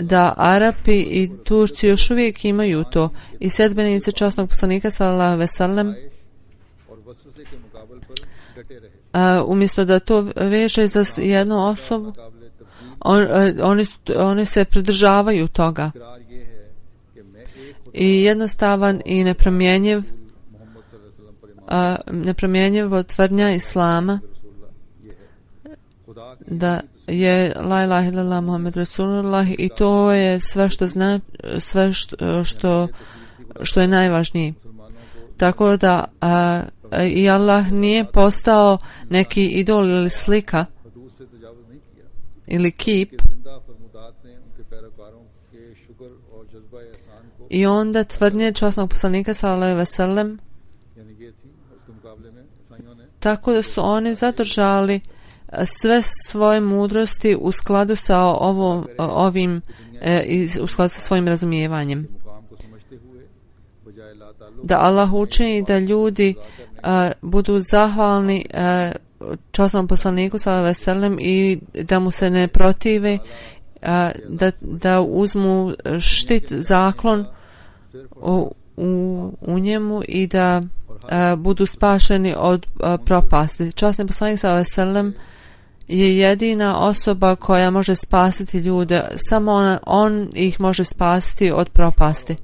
da Arapi i Turci još uvijek imaju to i sljedbenici časnog poslanika sallallahu alejhi ve sellem umjesto da to veže za jednu osobu, oni se pridržavaju toga. I jednostavan i nepromjenjiv tvrdnja islama da je la ilaha illallah Muhammed Rasulullah i to je sve što je najvažnije. Tako da i Allah nije postao neki idol ili slika ili kip i onda tvrdnje časnog poslanika sallallahu alejhi ve sellem, tako da su oni zadržali sve svoje mudrosti u skladu sa ovim u skladu sa svojim razumijevanjem. Da Allah učini da ljudi budu zahvalni časnom poslaniku sallallahu alejhi ve sellem i da mu se ne protive, da uzmu štit, zaklon u njemu i da budu spašeni od propasti. Časni poslanik sallallahu alejhi ve sellem je jedina osoba koja može spasiti ljude, samo on ih može spasiti od propasti.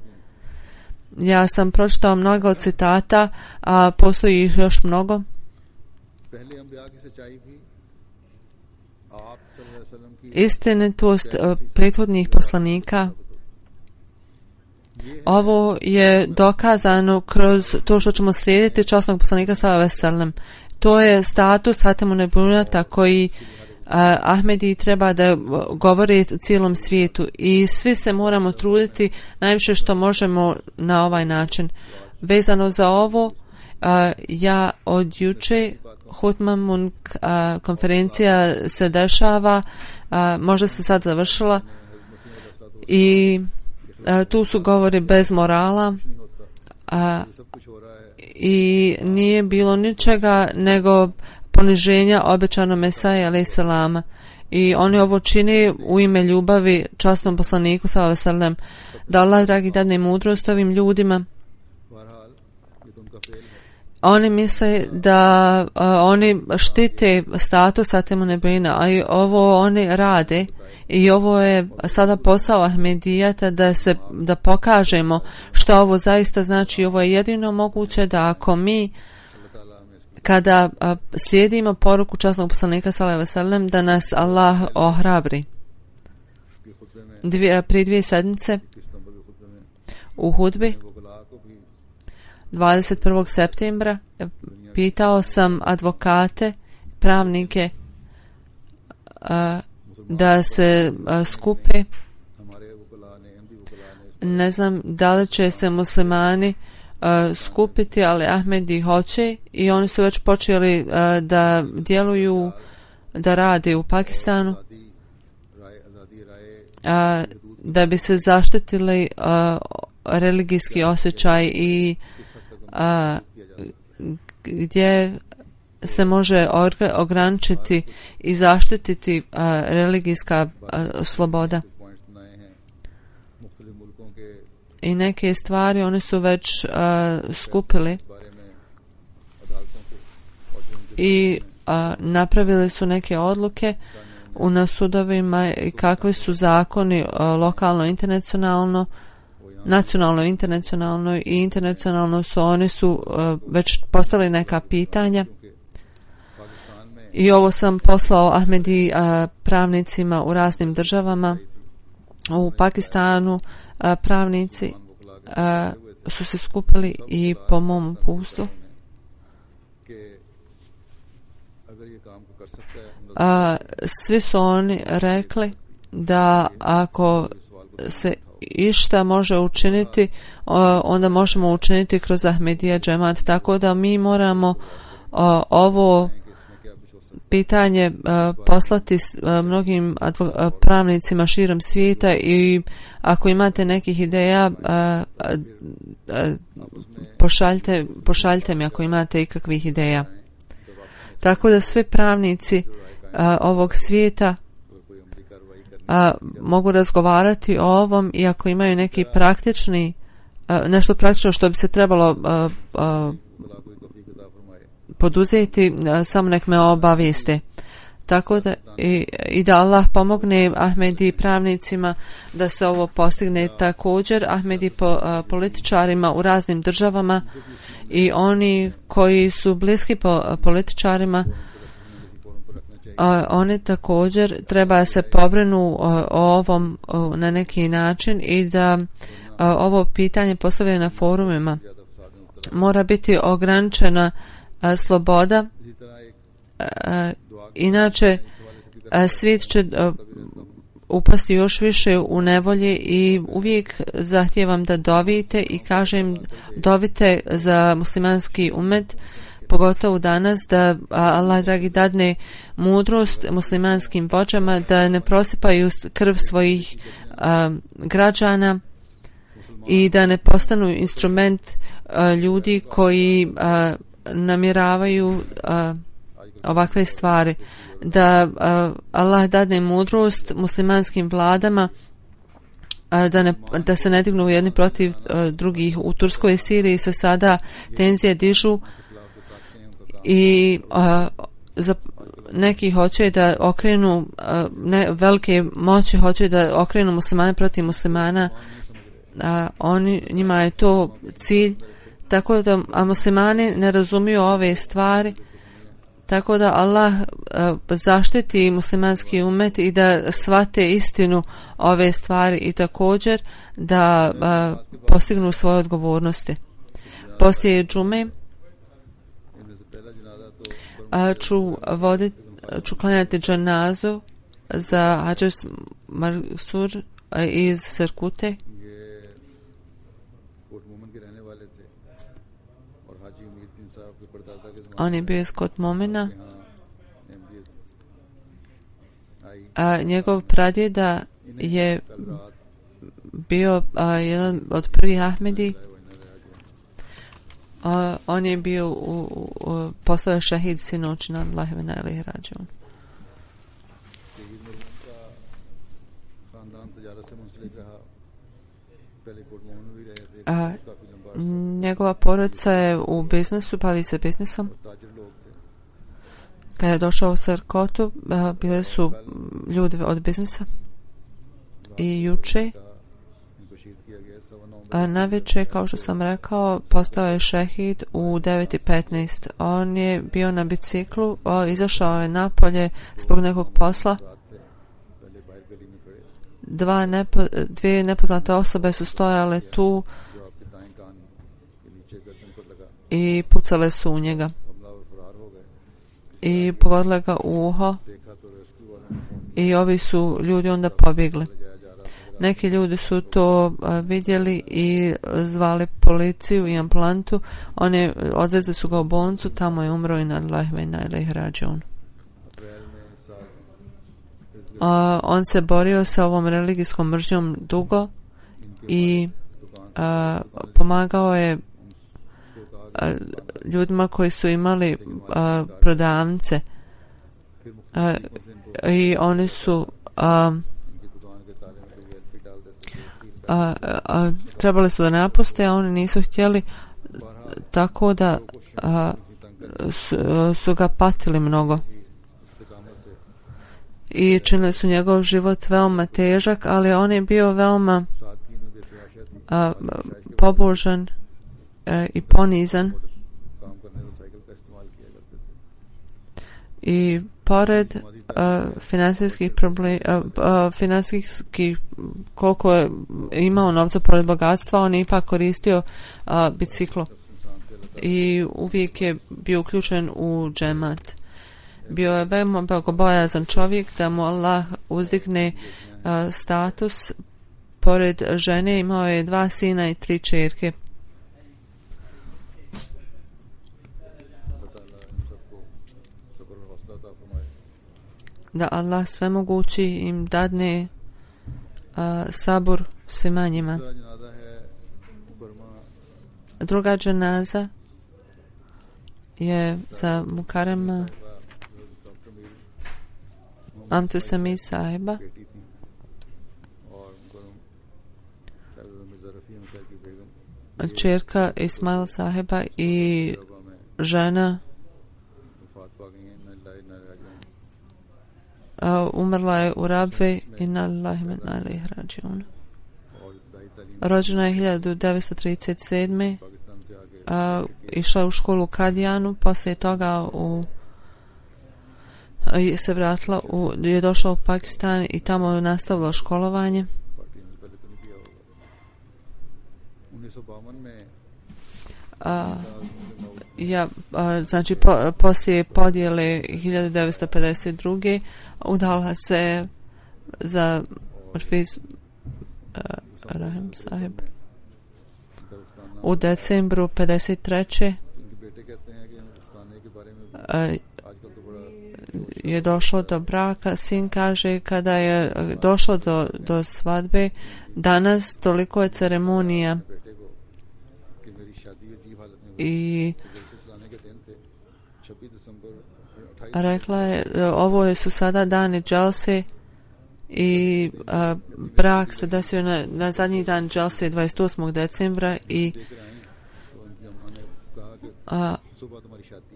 Ja sam pročitao mnogo citata, a postoji ih još mnogo. Istinitost prethodnih poslanika, ovo je dokazano kroz to što ćemo slijediti časnog poslanika sallallahu alejhi ve sellem. To je status Hatemun Nebunata koji Ahmedi treba da govori cijelom svijetu i svi se moramo truditi najviše što možemo na ovaj način. Vezano za ovo, ja od juče Hutmamun konferencija se dešava, možda se sad završila i tu su govori bez morala i nije bilo ničega nego poniženja obećanog Mesaja alejhi selama i oni ovo čini u ime ljubavi časnom poslaniku sallallahu alejhi ve sellem. Da Allah dragi dadne mudrost ovim ljudima. Oni misle da oni štite status Hatemun Nebina, a i ovo oni rade i ovo je sada posao Ahmedijata da pokažemo što ovo zaista znači. Ovo je jedino moguće da ako mi kada slijedimo poruku časnog poslanika sallallahu alejhi ve sellem da nas Allah ohrabri. prije 2 sedmice u hudbi 21. septembra pitao sam advokate, pravnike da se skupe. Ne znam da li će se muslimani skupiti, ali Ahmedi hoće i oni su već počeli da djeluju, da rade u Pakistanu da bi se zaštitili religijski osjećaj i gdje se može ograničiti i zaštititi religijska sloboda. I neke stvari oni su već skupili i napravili su neke odluke na sudovima i kakvi su zakoni lokalno, internacionalno, nacionalno, internacionalno i internacionalno oni su već postavili neka pitanja. I ovo sam poslao Ahmedi pravnicima u raznim državama. U Pakistanu pravnici su se skupili i po mom uputstvu svi su oni rekli da ako se išta može učiniti, onda možemo učiniti kroz Ahmedija džemat, tako da mi moramo ovo pitanje poslati mnogim pravnicima širom svijeta i ako imate nekih ideja pošaljte mi ako imate ikakvih ideja. Tako da svi pravnici ovog svijeta mogu razgovarati o ovom i ako imaju neki praktični nešto praktično što bi se trebalo poduzeti, samo nek me obavijeste. Tako da i da Allah pomogne Ahmedi pravnicima da se ovo postigne, također Ahmedi političarima u raznim državama i oni koji su bliski političarima, oni također treba se pobrinu o ovom na neki način i da ovo pitanje postavljaju na forumima. Mora biti ograničena sloboda, inače svijet će upasti još više u nevolje i uvijek zahtijevam da dovite i kažem dovite za muslimanski umet, pogotovo danas, da Allah dragi dadne mudrost muslimanskim vođama da ne prosipaju krv svojih građana i da ne postanu instrument ljudi koji namjeravaju ovakve stvari, da Allah dadne mudrost muslimanskim vladama da se ne dignu jedni protiv drugih. U Turskoj i Siriji se sada tenzije dižu i neki hoće da okrenu velike moći hoće da okrenu muslimane protiv muslimana, njima je to cilj, tako da muslimani ne razumiju ove stvari, tako da Allah zaštiti muslimanski umet i da shvate istinu ove stvari i također da postignu svoje odgovornosti. Poslije džume ću klanjati dženazu za Hadžer Mansur iz Sirkute. On je bio iz Kot Momina. Njegov pradjeda je bio jedan od prvih Ahmedi. On je bio postao šahid sinoć na Allahi ve inna ilaihi rađiun. Njegova porodica je u biznesu, bavi se biznesom. Kada je došao u Sirkotu, bile su ljudi od biznesa. I juče, navečer, kao što sam rekao, postao je šehid u 9:15. On je bio na biciklu, izašao je napolje zbog nekog posla dvije nepoznate osobe su stojale tu i pucale su u njega i pogodile ga u uho i ovi su ljudi onda pobjegli. Neki ljudi su to vidjeli i zvali policiju i ambulantu. Oni odvezli su ga u bolnicu, tamo je umro i na Allahi ve inna ilaihi rađiun. On se borio sa ovom religijskom mržnjom dugo i pomagao je ljudima koji su imali prodavnice i oni su trebali su da napuste, a oni nisu htjeli, tako da su ga patili mnogo i činili su njegov život veoma težak, ali on je bio veoma pobožan i ponizan i pored financijskih koliko je imao novca pored bogatstva, on je ipak koristio biciklo i uvijek je bio uključen u džemat. Bio je veoma bogobojazan čovjek da mu Allah uzdigne status. Pored žene imao je 2 sina i 3 ćerke. Da Allah svemogući im dadne sabur svima njima. Druga dženaza je za Mukarrema Amtusami sahiba. Čerka Ismail sahiba i žena umrla je u Rabvi inna Allahi ve inna ilaihi rađiun. Rođena je 1937. Išla je u školu u Kadijanu, poslije toga se vratila je došla u Pakistan i tamo je nastavila školovanje. Znači poslije podjele 1952. udala se za Murfiz Rahim sahib. U decembru 53. je došlo do braka. Sin kaže kada je došlo do svadbe, danas toliko je ceremonija i rekla je ovo su sada dani džalse i brak se desio na zadnji dan džalse 28. decembra i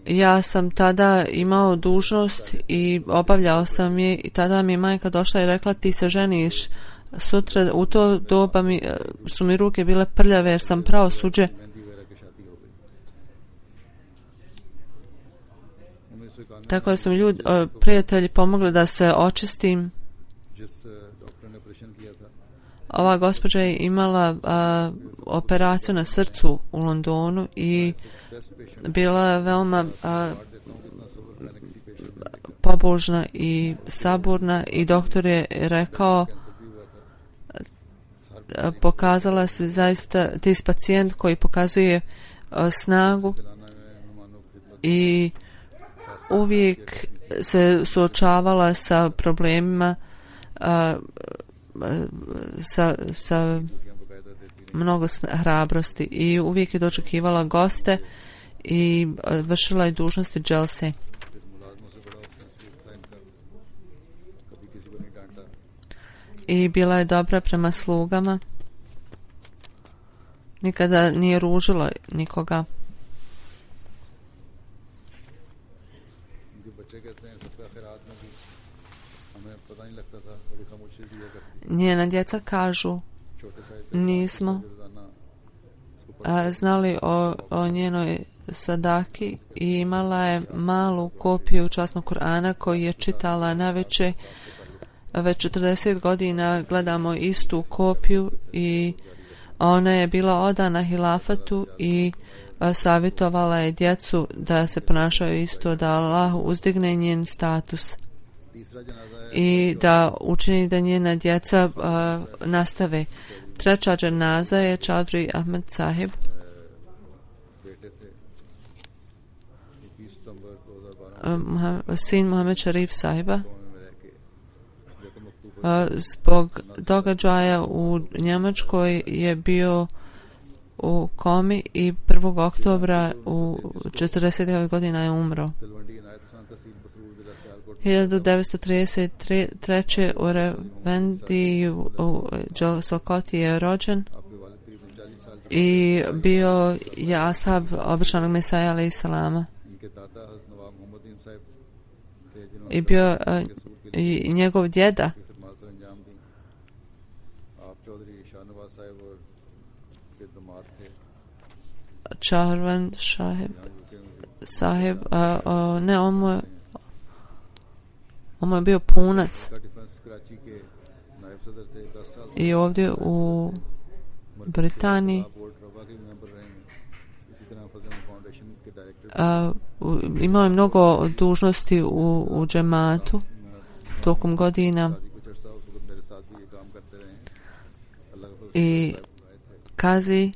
ja sam tada imao dužnost i obavljao sam je i tada mi je majka došla i rekla ti se ženiš sutra. U to doba su mi ruke bile prljave jer sam prao suđe. Tako da su mi prijatelji pomogli da se očistim. Ova gospođa je imala operaciju na srcu u Londonu i bila je veoma pobožna i saburna i doktor je rekao, pokazala se zaista ti pacijent koji pokazuje snagu i uvijek se suočavala sa problemima, sa mnogo hrabrosti i uvijek je dočekivala goste i vršila je dužnosti dželse. I bila je dobra prema slugama. Nikada nije ružila nikoga. Njena djeca kažu, nismo znali o njenoj sadaki i imala je malu kopiju časnog Kur'ana koji je čitala naveče već 40 godina gledamo istu kopiju i ona je bila odana hilafatu i savjetovala je djecu da se ponašaju isto, da Allah uzdigne njen status i da učini da njena djeca nastave. Treća dženaza je Čaudri Ahmed Sahib, sin Mohamed Sharif Sahiba. Zbog događaja u Njemačkoj je bio u komi i 1. oktobra u 40 godina je umro. 1933. u Revendi u Jalsokoti je rođen i bio je ashab običanog Mesaja alejhi salama. I bio i njegov djeda Čarvan Sahib, ne, on mu je bio punac i ovdje u Britaniji imao je mnogo dužnosti u džematu tokom godina i kazi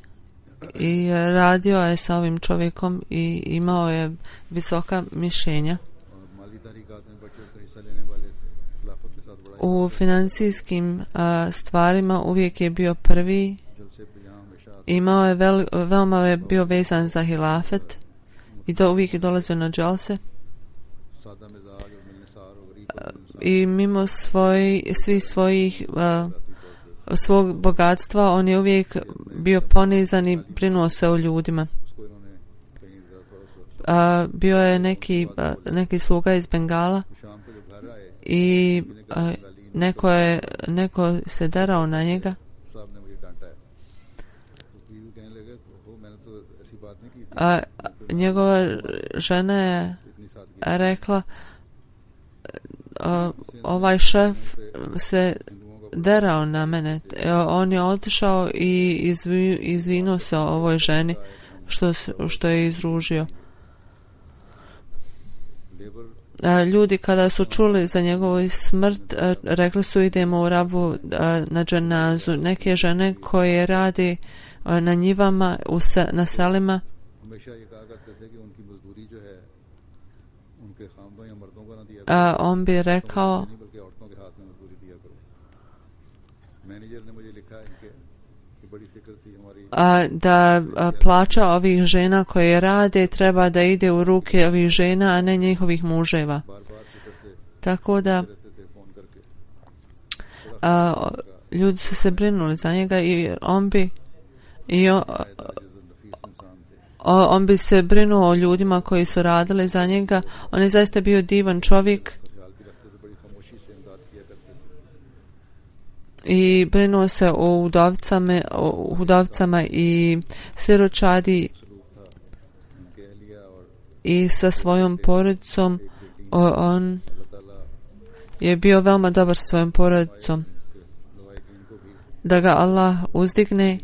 i radio je sa ovim čovjekom i imao je visoka mišljenja. U financijskim stvarima uvijek je bio prvi. Imao je veoma je bio vezan za hilafet i uvijek je dolazio na džalse. I mimo svog bogatstva on je uvijek bio ponizan i brinuo se o ljudima. Bio je neki sluga iz Bengala i neko se derao na njega. Njegova žena je rekla, ovaj šef se derao na mene. On je otišao i izvinuo se ovoj ženi što je izružio. Ljudi kada su čuli za njegovu smrt, rekli su idemo u Rabu na dženazu. Neke žene koje radi na njivama na selima, on bi rekao da plaća ovih žena koje rade treba da ide u ruke ovih žena, a ne njihovih muževa. Tako da ljudi su se brinuli za njega i on bi se brinuo o ljudima koji su radili za njega. On je zaista bio divan čovjek i brinuo se o udovcama i siročadi i sa svojom porodicom. On je bio veoma dobar sa svojom porodicom. Da ga Allah uzdigne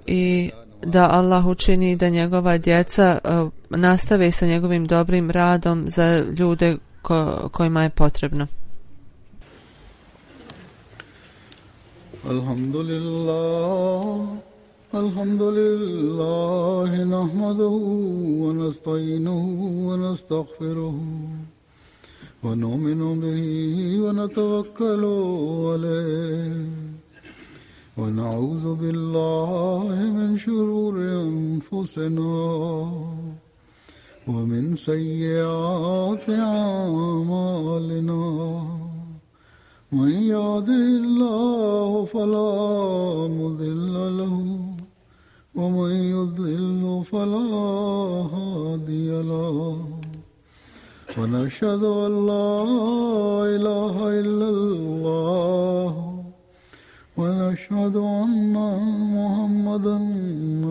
i da Allah učini da njegova djeca nastave sa njegovim dobrim radom za ljude kojima je potrebno. Alhamdulillah nahmaduhu wa nasta'inuhu wa nastaghfiruhu wa nu'minu bihi wa natawakkalu alayhi wa na'udhu billahi min shururi anfusina wa min sayyiati a'malina. من يهده الله فلا مضل له ومن يضلل فلا هادي له ونشهد أن لا إله إلا الله ونشهد أن محمدا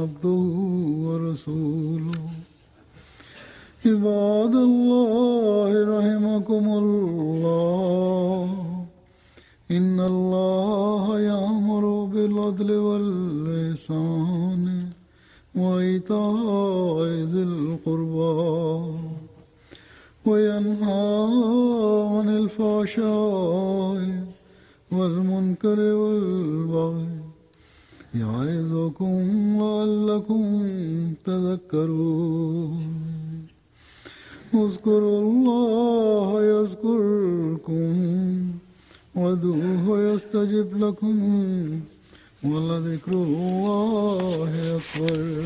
عبده ورسوله عباد الله رحمكم الله إن الله يأمر بالعدل والإحسان وإيتاء ذي القربى وينهى عن الفحشاء والمنكر والبغي يعظكم لعلكم تذكرون اذكروا الله يذكركم وادعوه يستجب لكم ولذكر الله أكبر.